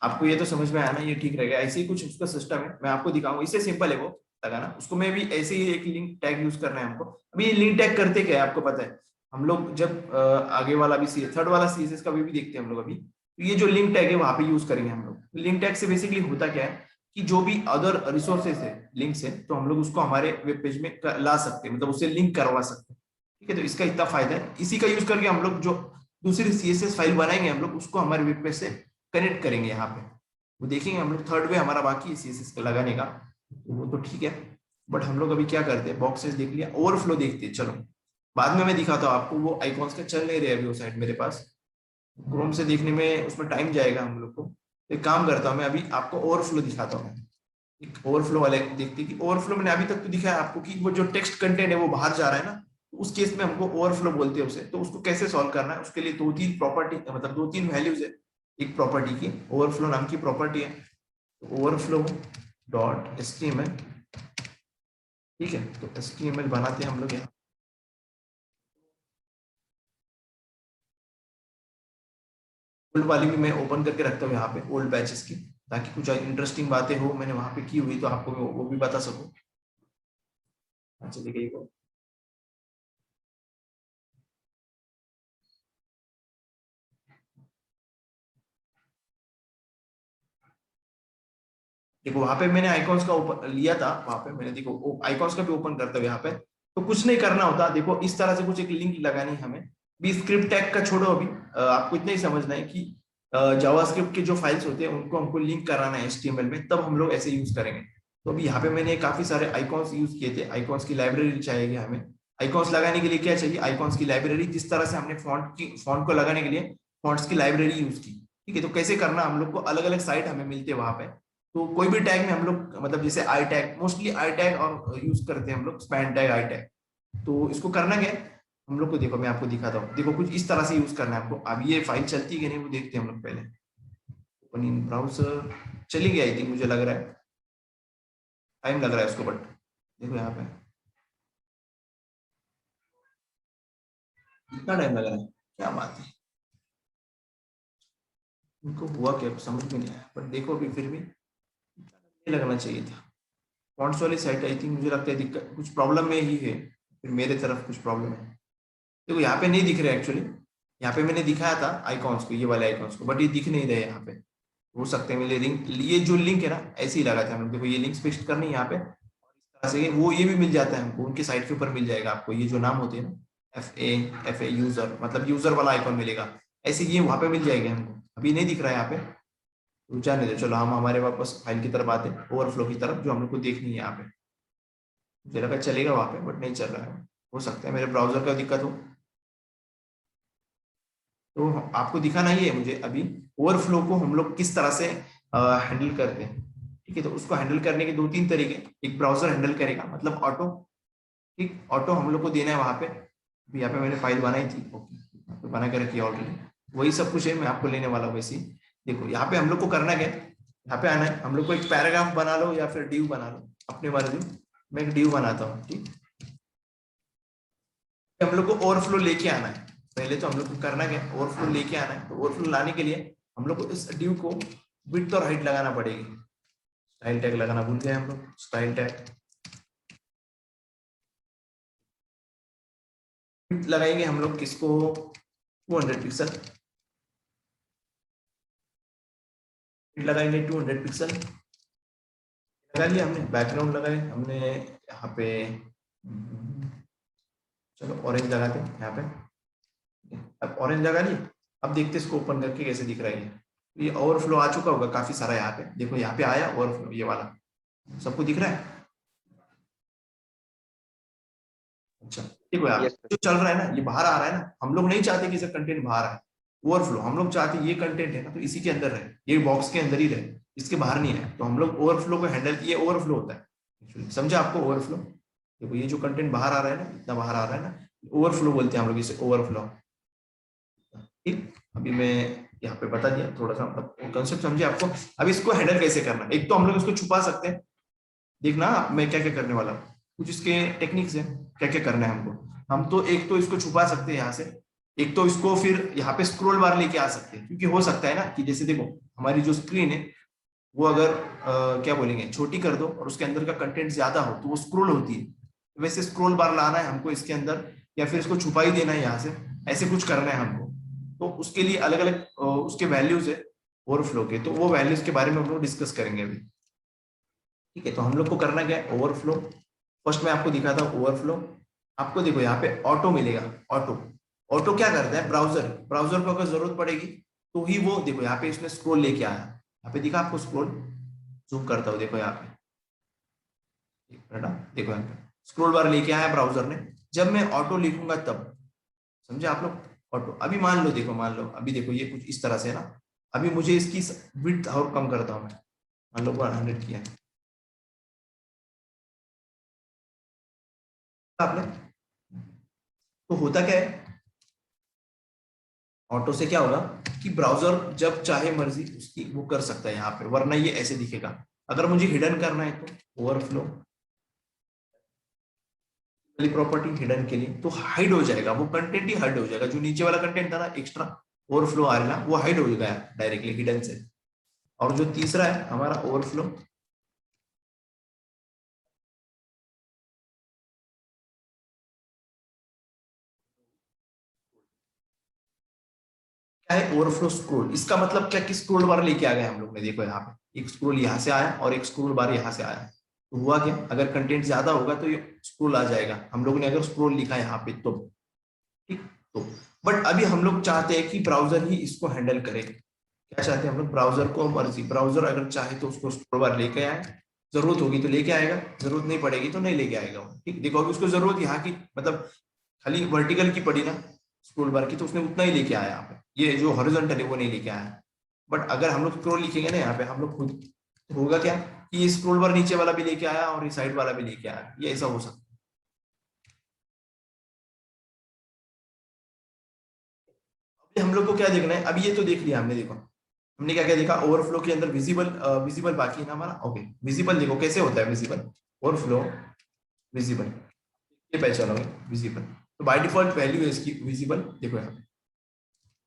आपको ये तो समझ में आया ना, ये ठीक रहेगा, ऐसे ही कुछ उसका सिस्टम है, मैं आपको दिखाऊंगा, इससे सिंपल है वो लगाना। उसको मैं भी ऐसे ही एक लिंक टैग यूज करना है हमको। अभी ये लिंक टैग करते क्या है आपको पता है, हम लोग जब आगे वाला भी थर्ड वाला सीएसएस का भी देखते हैं हम लोग अभी, तो ये जो लिंक टैग है वहां पे यूज करेंगे हम लोग। लिंक टैग से बेसिकली होता क्या है कि जो भी अदर रिसोर्सेज है, लिंक्स है, तो हम लोग उसको हमारे वेब पेज में ला सकते हैं, मतलब उससे लिंक करवा सकते हैं। ठीक है, तो इसका इतना फायदा है, इसी का यूज करके हम लोग जो दूसरी सीएसएस फाइल बनाएंगे हम लोग उसको हमारे वेब पेज से कनेक्ट करेंगे यहाँ पे। वो देखेंगे हम लोग, थर्ड वे हमारा बाकी है सीएसएस का लगाने का, तो वो तो ठीक है। बट हम लोग अभी क्या करते हैं, बॉक्सेस देख लिया, ओवरफ्लो देखते हैं चलो, बाद में मैं दिखाता हूँ आपको। वो आइकॉन्स का चल नहीं रहा है अभी वो साइड मेरे पास, क्रोम से देखने में उसमें टाइम जाएगा हम लोग को। एक काम करता हूँ मैं, अभी आपको ओवरफ्लो दिखाता हूँ। एक ओवरफ्लो वाले देखते हैं कि ओवरफ्लो मैंने अभी तक तो दिखाया आपको कि वो जो टेक्स्ट कंटेंट है वो बाहर जा रहा है ना, तो उस केस में हमको ओवरफ्लो बोलते हैं उसे। तो उसको कैसे सॉल्व करना है, उसके लिए दो तीन प्रॉपर्टी, मतलब दो तीन वैल्यूज है एक प्रॉपर्टी की, ओवरफ्लो नाम की प्रॉपर्टी है, ओवरफ्लो डॉट एचटीएमएल। ठीक है, तो एचटीएमएल बनाते हैं हम लोग यहाँ। ओल्ड वाली भी मैं ओपन करके रखता हूँ यहाँ पे, ओल्ड बैचेस की, ताकि कुछ इंटरेस्टिंग बातें हो मैंने वहां पे की हुई तो आपको वो भी बता सकूं। अच्छा ठीक है, देखो वहां पे मैंने आइकॉन्स का लिया था, वहां पे मैंने देखो आइकॉन्स का भी ओपन करता हूँ यहाँ पे, तो कुछ नहीं करना होता। देखो इस तरह से कुछ एक लिंक लगानी है हमें भी। स्क्रिप्ट टैग का छोड़ो अभी, आपको इतना ही समझना है कि जावास्क्रिप्ट के जो फाइल्स होते हैं उनको हमको लिंक कराना है एचटीएमएल में, तब हम लोग ऐसे यूज करेंगे। तो अभी यहाँ पे मैंने काफी सारे आइकॉन्स यूज किए थे। आइकॉन्स की लाइब्रेरी चाहिए हमें। आइकॉन्स लगाने के लिए क्या चाहिए, आइकॉन्स की लाइब्रेरी। जिस तरह से हमने फॉन्ट को लगाने के लिए फॉन्ट्स की लाइब्रेरी यूज की, ठीक है। तो कैसे करना, हम लोग को अलग अलग साइट हमें मिलते हैं वहां पे। तो कोई भी टैग में हम लोग मतलब जैसे I tag, mostly I tag और यूज करते हैं हम लोग, स्पैन टैग, आई टैग। तो इसको करना क्या है हम लोग को, देखो मैं आपको दिखाता हूँ। देखो कुछ इस तरह से यूज करना है हमको। अब ये फाइल चलती है कि नहीं वो देखते हैं हम लोग पहले। ओपन इन ब्राउजर चली गई आई थिंक, मुझे लग रहा है टाइम लग रहा है उसको, बट देखो यहाँ पे कितना टाइम लग रहा है, क्या बात है। उनको हुआ क्या समझ में नहीं आया, बट देखो अभी फिर भी नहीं लगना चाहिए था। फॉन्ट्स वाली साइट आई थिंक मुझे लगता है दिक्कत कुछ प्रॉब्लम में ही है, फिर मेरे तरफ कुछ प्रॉब्लम है। देखो यहाँ पे नहीं दिख रहे एक्चुअली। यहाँ पे मैंने दिखाया था आइकॉन्स को, ये वाले आइकॉन्स को, बट ये दिख नहीं रहे यहाँ पे। हो सकते हैं मेरे लिंक, ये जो लिंक है ना ऐसे ही लगा था हम लोग। देखो ये लिंक्स पेस्ट करनी है यहाँ पे, इस तरह से वो ये भी मिल जाता है हमको, उनके साइट के ऊपर मिल जाएगा आपको। ये जो नाम होते हैं ना एफ ए यूजर, मतलब यूजर वाला आइकॉन मिलेगा, ऐसे ये वहां पे मिल जाएगा हमको। अभी नहीं दिख रहा है यहाँ पे, तो जाने दो। चलो हम हमारे वापस फाइल की तरफ आते हैं, ओवरफ्लो की तरफ, जो हम लोग को देखनी है यहाँ पे। मुझे लगा चलेगा वहां पे, बट नहीं चल रहा है। हो सकता है मेरे ब्राउजर का दिक्कत हो। तो आपको दिखाना ही है मुझे अभी ओवरफ्लो को हम लोग किस तरह से हैंडल करते हैं, ठीक है। तो उसको हैंडल करने के दो तीन तरीके। एक ब्राउजर हैंडल करेगा, मतलब ऑटो, ठीक। ऑटो हम लोग को देना है वहां पे। अभी यहाँ पे मैंने फाइल बनाई थी, ओके, यहाँ पे बना के रखी है ऑलरेडी। वही सब कुछ है, मैं आपको लेने वाला हूँ वैसे ही। देखो यहाँ पे हम लोग को करना क्या है, यहाँ पे आना है। हम लोग को एक पैराग्राफ बना लो या फिर डिव बना लो, अपने मर्जी। मैं एक डिव बनाता हूँ, ठीक। हम लोग को ओवरफ्लो लेके आना है। पहले तो हम लोग को करना क्या है, ओवरफ्लो लेके आना है। तो ओवरफ्लो लाने के लिए हम लोग को इस डिव को विड्थ और हाइट लगाना पड़ेगी। स्टाइल टैग लगाना भूल गए हम लोग, स्टाइल टैग लगाएंगे हम लोग किसको, 200 पिक्सल लगाएंगे, 200 पिक्सल लगा लिया हमने। बैकग्राउंड लगाए हमने यहाँ पे, चलो ऑरेंज लगाते हैं यहाँ पे। अब ऑरेंज लगा लिया। अब देखते हैं इसको ओपन करके कैसे दिख रहा है। ये ओवरफ्लो आ चुका होगा काफी सारा यहाँ पे, देखो यहाँ पे आया ओवरफ्लो, ये वाला सबको दिख रहा है। अच्छा देखो यहाँ पे यस सर। जो चल रहा है ना, ये बाहर आ रहा है ना। हम लोग नहीं चाहते कि इसका कंटेंट बाहर आए, ओवरफ्लो। हम लोग चाहते ये कंटेंट है ना तो इसी के अंदर रहे, ये बॉक्स के अंदर ही रहे, इसके बाहर नहीं है। तो हम लोग ओवरफ्लो को हैंडल किए, ओवरफ्लो होता है, समझा आपको ओवरफ्लो। देखो ये जो कंटेंट बाहर आ रहा है ना, इतना बाहर आ रहा है ना, ओवरफ्लो बोलते हैं हम लोग इसे, ओवरफ्लो, ठीक। अभी मैं यहाँ पे बता दिया थोड़ा सा, मतलब कंसेप्ट समझे आपको। अब इसको हैंडल कैसे करना, एक तो हम लोग इसको छुपा सकते हैं। देखना मैं क्या क्या करने वाला हूँ, कुछ इसके टेक्निक्स है क्या क्या करना है हमको। हम तो एक तो इसको छुपा सकते हैं यहाँ से, एक तो इसको फिर यहाँ पे स्क्रोल बार लेके आ सकते हैं। क्योंकि हो सकता है ना कि जैसे देखो हमारी जो स्क्रीन है वो अगर क्या बोलेंगे छोटी कर दो और उसके अंदर का कंटेंट ज्यादा हो तो वो स्क्रोल होती है। वैसे स्क्रोल बार लाना है हमको इसके अंदर, या फिर इसको छुपा ही देना है यहाँ से, ऐसे कुछ करना है हमको। तो उसके लिए अलग अलग उसके वैल्यूज है ओवरफ्लो के, तो वो वैल्यूज के बारे में हम लोग डिस्कस करेंगे अभी, ठीक है। तो हम लोग को करना क्या है, ओवरफ्लो। फर्स्ट मैं आपको दिखाता हूँ ओवरफ्लो। आपको देखो यहाँ पे ऑटो मिलेगा। ऑटो, ऑटो क्या करता है, ब्राउजर, ब्राउजर को अगर जरूरत पड़ेगी तो ही वो, देखो यहाँ पे इसने स्क्रॉल लेके आया, यहाँ पे दिखा आपको स्क्रॉल, जूम करता हूँ, देखो यहाँ पे, देखो यहाँ पे स्क्रॉल बार लेके आया ब्राउजर ने। जब मैं ऑटो लिखूंगा तब, समझे आप लोग, ऑटो। अभी मान लो, देखो मान लो अभी देखो ये कुछ इस तरह से है ना। अभी मुझे इसकी विड्थ और कम करता हूँ मैं, मान लो 100 किया आपने। तो होता क्या है, ऑटो से क्या होगा कि ब्राउजर जब चाहे मर्जी उसकी वो कर सकता है यहाँ पे, वरना ये ऐसे दिखेगा। अगर मुझे हिडन करना है तो ओवरफ्लो प्रॉपर्टी हिडन के लिए तो हाइड हो जाएगा, वो कंटेंट ही हाइड हो जाएगा। जो नीचे वाला कंटेंट था ना एक्स्ट्रा ओवरफ्लो आ रहा वो हाइड हो गया डायरेक्टली हिडन से। और जो तीसरा है हमारा ओवरफ्लो, क्या है, ओवरफ्लो स्क्रोल। इसका मतलब क्या कि स्क्रोल बार लेके आ गए हम लोग ने, देखो यहाँ पे एक स्क्रोल यहाँ से आया और एक स्क्रोल बार यहाँ से आया, तो हुआ क्या, अगर कंटेंट ज्यादा होगा तो ये स्क्रोल आ जाएगा, हम लोगों ने अगर स्क्रोल लिखा है यहाँ पे तो, ठीक। तो बट अभी हम लोग चाहते हैं कि ब्राउजर ही इसको हैंडल करे। क्या चाहते हैं हम लोग, ब्राउजर को मर्जी, ब्राउजर अगर चाहे तो उसको स्क्रोल बार लेके आए, जरूरत होगी तो लेके आएगा, जरूरत नहीं पड़ेगी तो नहीं लेके आएगा, ठीक। देखो अभी उसको जरूरत यहाँ की मतलब खाली वर्टिकल की पड़ी ना स्क्रोल बार की, तो उसने उतना ही लेके आया यहाँ पे, ये जो हॉरिजॉन्टल है वो नहीं लेके आया। बट अगर हम लोग स्क्रोल लिखेंगे ना यहाँ पे हम लोग खुद, तो होगा क्या कि ये स्क्रोल बार नीचे वाला भी लेके आया और ये साइड वाला भी लेके आया, ये ऐसा हो सकता है। अभी हम लोग को क्या देखना है, अभी ये तो देख लिया हमने, देखो हमने क्या क्या देखा, ओवरफ्लो के अंदर विजिबल, विजिबल बाकी है ना हमारा, ओके। विजिबल देखो कैसे होता है विजिबल, ओवरफ्लो विजिबल, ये पहचानो विजिबल, तो बाय डिफॉल्ट वैल्यू है इसकी विजिबल, देखो यहाँ पे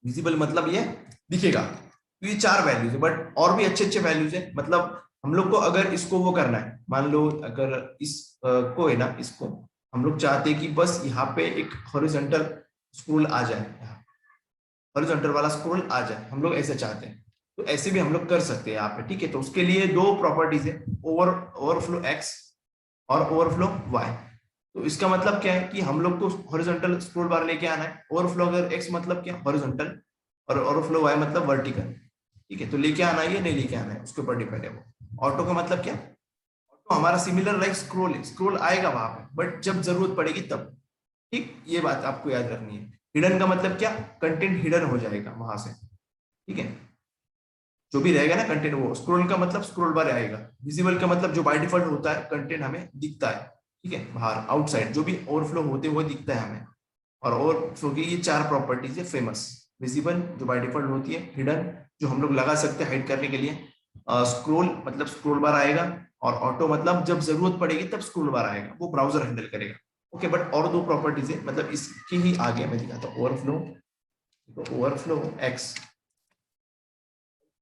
विजिबल मतलब ये दिखेगा, तो ये 4 वैल्यूज है, बट और भी अच्छे अच्छे वैल्यूज है। मतलब हम लोग को अगर इसको वो करना है, मान लो अगर इस को है ना, इसको हम लोग चाहते हैं कि बस यहाँ पे एक हॉरिजॉन्टल स्क्रोल आ जाए, हॉरिजॉन्टल वाला स्क्रोल आ जाए, हम लोग ऐसे चाहते हैं, तो ऐसे भी हम लोग कर सकते हैं यहाँ पे, ठीक है। तो उसके लिए 2 प्रॉपर्टीज है, ओवरफ्लो एक्स और ओवरफ्लो वाई। तो इसका मतलब क्या है कि हम लोग को हॉरिजॉन्टल स्क्रोल बार लेके आना है, ओवरफ्लो अगर एक्स मतलब क्या हॉरिजॉन्टल और ओवरफ्लो वाई मतलब वर्टिकल, ठीक है। तो लेके आना है या नहीं लेके आना है उसके ऊपर डिपेंड है वो। ऑटो का मतलब क्या, ऑटो हमारा सिमिलर लाइक स्क्रोल है, स्क्रोल आएगा वहां पे बट जब जरूरत पड़ेगी तब, ठीक। ये बात आपको याद रखनी है। हिडन का मतलब क्या, कंटेंट हिडन हो जाएगा वहां से, ठीक है। जो भी रहेगा ना कंटेंट, वो स्क्रोल का मतलब स्क्रोल बार आएगा, विजिबल का मतलब जो बाय डिफॉल्ट होता है कंटेंट हमें दिखता है, ठीक है, बाहर आउटसाइड जो भी ओवरफ्लो होते हुए दिखता है हमें। और ओवरफ्लो की ये 4 प्रॉपर्टीज है फेमस, विजिबल जो बाय डिफॉल्ट होती है, हिडन जो हम लोग लगा सकते हैं हाइड करने के लिए, स्क्रोल मतलब स्क्रोल बार आएगा, और ऑटो मतलब जब जरूरत पड़ेगी तब स्क्रोल बार आएगा, वो ब्राउजर हैंडल करेगा, ओके। बट और 2 प्रॉपर्टीज है, मतलब इसके ही आगे मैं दिखाता हूँ, ओवरफ्लो, तो ओवरफ्लो एक्स,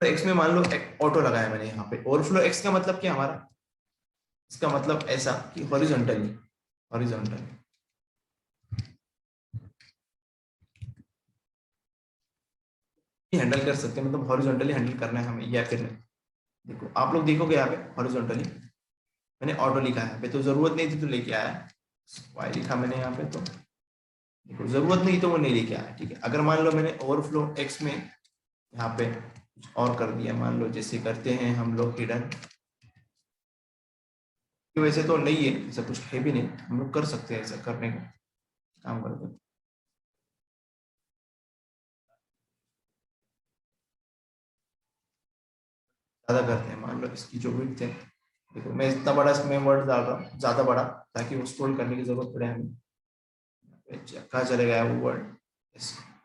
तो एक्स में मान लो ऑटो लगाया मैंने यहाँ पे, ओवरफ्लो एक्स का मतलब क्या हमारा, इसका मतलब ऐसा कि हॉरिजॉन्टली, हॉरिजॉन्टल हैंडल कर सकते हैं, मतलब हॉरिजॉन्टली हैंडल करना है हमें या फिर नहीं। देखो आप लोग देखोगे यहाँ पे हॉरिजॉन्टली मैंने ऑटो लिखा है यहाँ पे, तो जरूरत नहीं थी तो लेके आया, वाई लिखा मैंने यहाँ पे, तो देखो जरूरत नहीं तो वो नहीं लेके आया, ठीक है। अगर मान लो मैंने ओवरफ्लो एक्स में यहाँ पे कुछ और कर दिया, मान लो जैसे करते हैं हम लोग हिडन, वैसे तो नहीं है ऐसा कुछ है भी नहीं, हम लोग कर सकते हैं ऐसा करने का काम करते हैं, ज्यादा करते हैं, मान लो इसकी जो विड्थ है, देखो मैं इतना बड़ा इसमें वर्ड डाल रहा हूँ, ज्यादा बड़ा, ताकि वो स्क्रॉल करने की जरूरत पड़े हमें। कहाँ चले गया वो वर्ड,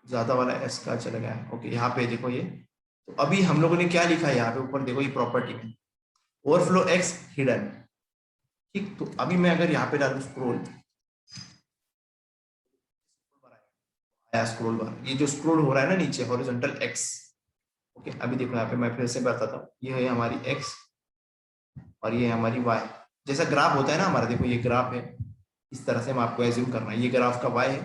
ज्यादा वाला एस कहाँ चला गया, ओके यहाँ पे देखो ये। तो अभी हम लोगों ने क्या लिखा है यहाँ पे ऊपर देखो, ये प्रॉपर्टी में ओवरफ्लो एक्स हिडन, ठीक। तो अभी मैं अगर यहाँ पे डालू स्क्रोल, आया स्क्रोल बार, ये जो स्क्रोल हो रहा है ना नीचे हॉरिजॉन्टल एक्स, ओके। अभी देखो यहाँ पे मैं फिर से बताता हूँ, ये है हमारी एक्स और ये है हमारी वाई, जैसा ग्राफ होता है ना हमारा, देखो ये ग्राफ है, इस तरह से हम आपको एज्यूम करना है, ये ग्राफ का वाई है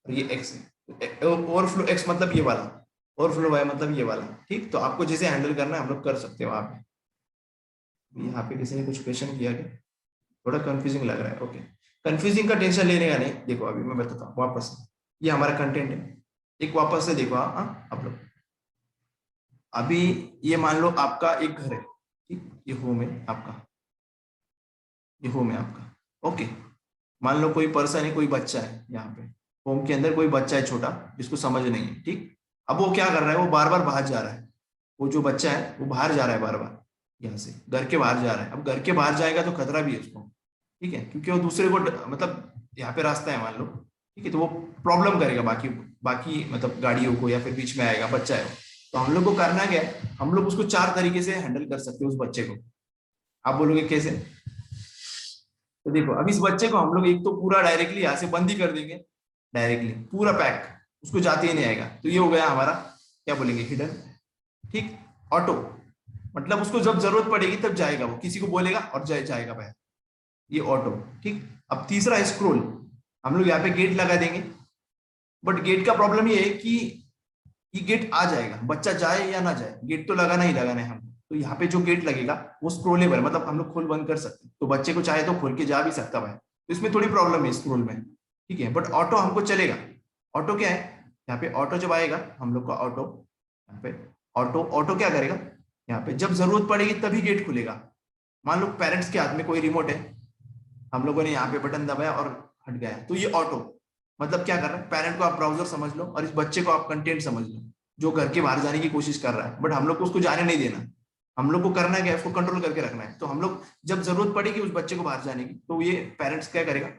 और ये एक्स है, ओवरफ्लो एक्स मतलब ये वाला, ओवरफ्लो वाई मतलब ये वाला, ठीक। तो आपको जैसे हैंडल करना है हम लोग कर सकते हैं वहां पे। यहाँ पे किसी ने कुछ क्वेश्चन किया क्या, थोड़ा कंफ्यूजिंग लग रहा है, ओके। कंफ्यूजिंग का टेंशन लेने का नहीं, देखो अभी मैं बताता हूँ वापस, ये हमारा कंटेंट है, एक वापस से देखो आप लोग, अभी ये मान लो आपका एक घर है, ठीक, ये होम है आपका, ये होम है आपका, ओके। मान लो कोई पर्सन है, कोई बच्चा है यहाँ पे, होम के अंदर कोई बच्चा है छोटा जिसको समझ नहीं है, ठीक। अब वो क्या कर रहा है, वो बार बार बाहर जा रहा है, वो जो बच्चा है वो बाहर जा रहा है बार बार, यहाँ से घर के बाहर जा रहा है। अब घर के बाहर जाएगा तो खतरा भी है उसको, ठीक है, क्योंकि वो दूसरे को मतलब यहाँ पे रास्ता है मान लो, ठीक है, तो वो प्रॉब्लम करेगा बाकी बाकी मतलब गाड़ियों को, या फिर बीच में आएगा, बच्चा है वो। तो हम लोग को करना क्या है, हम लोग उसको 4 तरीके से हैंडल कर सकते हैं उस बच्चे को। आप बोलोगे कैसे, तो देखो अब इस बच्चे को हम लोग एक तो पूरा डायरेक्टली यहाँ से बंद ही कर देंगे, डायरेक्टली पूरा पैक, उसको जाते ही नहीं आएगा, तो ये हो गया हमारा क्या बोलेंगे हिडन, ठीक। ऑटो मतलब उसको जब जरूरत पड़ेगी तब जाएगा, वो किसी को बोलेगा और जाएगा बाहर, ये ऑटो, ठीक। अब तीसरा है स्क्रोल, हम लोग यहाँ पे गेट लगा देंगे, बट गेट का प्रॉब्लम ये है कि ये गेट आ जाएगा, बच्चा जाए या ना जाए गेट तो लगाना ही लगाना है हमको, तो यहाँ पे जो गेट लगेगा वो स्क्रोलेबल, मतलब हम लोग खोल बंद कर सकते हैं, तो बच्चे को चाहे तो खोल के जा भी सकता है, तो इसमें थोड़ी प्रॉब्लम है स्क्रोल में, ठीक है। बट ऑटो हमको चलेगा। ऑटो क्या है, यहाँ पे ऑटो जब आएगा हम लोग का ऑटो, यहाँ पे ऑटो, ऑटो क्या करेगा, यहाँ पे जब जरूरत पड़ेगी तभी गेट खुलेगा। मान लो पेरेंट्स के हाथ में कोई रिमोट है, हम लोगों ने यहाँ पे बटन दबाया और हट गया, तो ये ऑटो मतलब क्या कर रहा है, पेरेंट को आप ब्राउजर समझ लो और इस बच्चे को आप कंटेंट समझ लो जो घर के बाहर जाने की कोशिश कर रहा है, बट हम लोग को उसको जाने नहीं देना। हम लोग को करना क्या है, उसको कंट्रोल करके रखना है। तो हम लोग जब जरूरत पड़ेगी उस बच्चे को बाहर जाने की, तो ये पेरेंट्स क्या करेगा,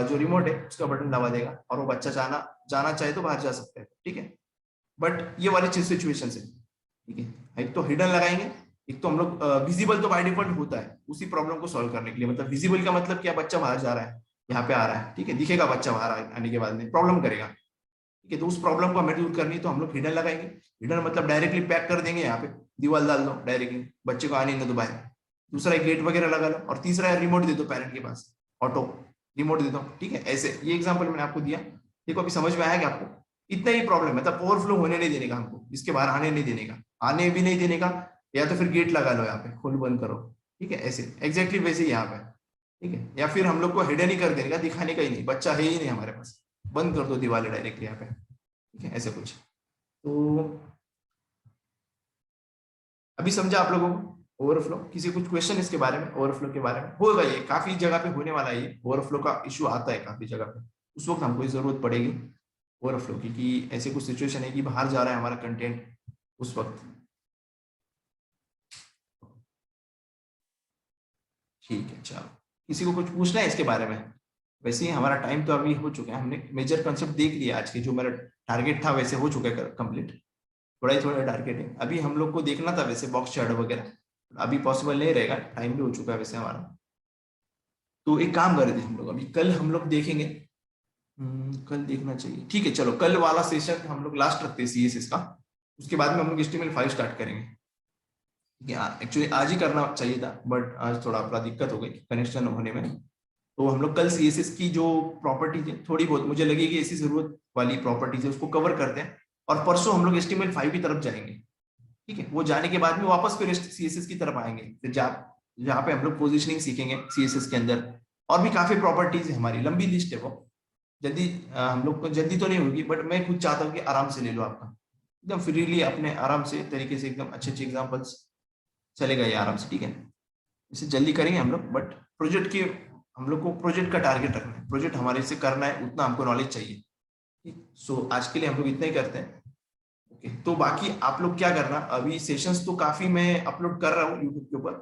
जो रिमोट है उसका बटन दबा देगा और वो बच्चा जाना चाहे तो बाहर जा सकता है, ठीक है। बट ये वाली चीज सिचुएशन है, ठीक है। एक तो हिडन लगाएंगे, एक तो हम लोग विजिबल तो बाय डिफॉल्ट होता है उसी प्रॉब्लम को सॉल्व करने के लिए। मतलब विजिबल का मतलब क्या, बच्चा बाहर जा रहा है, यहाँ पे आ रहा है, ठीक है, दिखेगा बच्चा बाहर आने के बाद में प्रॉब्लम करेगा, ठीक है। तो उस प्रॉब्लम को हमें दूर करनी है, तो हम लोग हिडन लगाएंगे। हिडन मतलब डायरेक्टली पैक कर देंगे, यहाँ पे दीवार डाल दो डायरेक्टली, बच्चे को आने न दो बाहर। दूसरा गेट वगैरह लगा लो, और तीसरा रिमोट दे दो पेरेंट के पास, ऑटो रिमोट दे दो, ठीक है। ऐसे ये एग्जाम्पल मैंने आपको दिया, देखो अभी समझ में आया कि आपको इतना ही प्रॉब्लम है, मतलब ओवरफ्लो होने नहीं देने का हमको, इसके बाहर आने नहीं देने का, आने भी नहीं देने का, या तो फिर गेट लगा लो यहाँ पे, खोल बंद करो, ठीक है। ऐसे एग्जैक्टली वैसे ही यहाँ पे, ठीक है। या फिर हम लोग को हिडन ही कर देने का, दिखाने का ही नहीं, बच्चा है ही नहीं हमारे पास, बंद कर दो दीवार डायरेक्टली यहाँ पे, ठीक है। ऐसे कुछ तो अभी समझा आप लोगों को ओवरफ्लो। किसी कुछ क्वेश्चन इसके बारे में, ओवरफ्लो के बारे में? होगा, ये काफी जगह पे होने वाला है, ये ओवरफ्लो का इशू आता है काफी जगह पे, उस वक्त हमको जरूरत पड़ेगी ओवरफ्लो की, कि ऐसे कुछ सिचुएशन है कि बाहर जा रहा है हमारा कंटेंट उस वक्त, ठीक है। चलो, किसी को कुछ पूछना है इसके बारे में? वैसे ही हमारा टाइम तो अभी हो चुका है, हमने मेजर कंसेप्ट देख लिया आज के, जो मेरा टारगेट था वैसे हो चुका है कंप्लीट, थोड़ा ही थोड़ा टारगेट है। अभी हम लोग को देखना था वैसे बॉक्स शैडो वगैरह, अभी पॉसिबल नहीं रहेगा, टाइम भी हो चुका है वैसे हमारा। तो एक काम कर रहे थे हम लोग, अभी कल हम लोग देखेंगे, कल देखना चाहिए, ठीक है। चलो कल वाला सेशन हम लोग लास्ट रखते हैं सीएसएस का, उसके बाद में हम लोग HTML5 स्टार्ट करेंगे, ठीक है। एक्चुअली आज ही करना चाहिए था, बट आज थोड़ा दिक्कत हो गई कनेक्शन होने में, तो हम लोग कल सीएसएस की जो प्रॉपर्टीज है, थोड़ी बहुत मुझे लगी कि ऐसी जरूरत वाली प्रॉपर्टीज है, उसको कवर करते हैं, और परसों हम लोग HTML5 की तरफ जाएंगे, ठीक है। वो जाने के बाद में वापस फिर सीएसएस की तरफ आएंगे, फिर जहाँ पे हम लोग पोजिशनिंग सीखेंगे सीएसएस के अंदर, और भी काफी प्रॉपर्टीज है, हमारी लंबी लिस्ट है वो, जल्दी हम लोग को जल्दी तो नहीं होगी, बट मैं खुद चाहता हूँ कि आराम से ले लो आपका, एकदम फ्रीली अपने आराम से तरीके से, एकदम अच्छे अच्छे एग्जाम्पल्स चलेगा ये आराम से, ठीक है। इसे जल्दी करेंगे हम लोग, बट प्रोजेक्ट की हम लोग को प्रोजेक्ट का टारगेट रखना है, प्रोजेक्ट हमारे से करना है, उतना हमको नॉलेज चाहिए, ठीक। सो आज के लिए हम लोग इतना ही करते हैं, ओके। तो बाकी आप लोग क्या करना, अभी सेशंस तो काफी मैं अपलोड कर रहा हूँ यूट्यूब के ऊपर,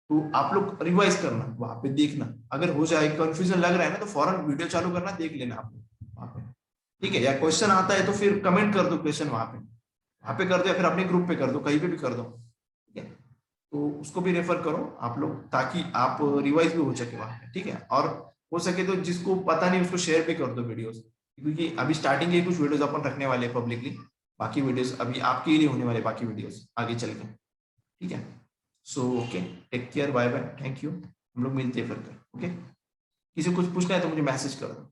तो आप लोग रिवाइज करना, वहां पे देखना, अगर हो जाए कंफ्यूजन लग रहा है ना, तो फौरन वीडियो चालू करना, देख लेना आप लोग वहां पे, ठीक है। या क्वेश्चन आता है तो फिर कमेंट कर दो क्वेश्चन वहां पे कर दो, या फिर अपने ग्रुप पे कर दो, कहीं पे भी कर दो, ठीक है। तो उसको भी रेफर करो आप लोग, ताकि आप रिवाइज भी हो सके वहां पे, ठीक है। और हो सके तो जिसको पता नहीं उसको शेयर भी कर दो वीडियोस, क्योंकि अभी स्टार्टिंग के कुछ वीडियोस अपन रखने वाले हैं पब्लिकली, बाकी वीडियोस अभी आपके ही लिए होने वाले, बाकी वीडियोस आगे चल के, ठीक है। So okay, take care, bye bye, thank you, हम लोग मिलते हैं फिर, ओके। किसी को कुछ पूछना है तो मुझे मैसेज कर दो।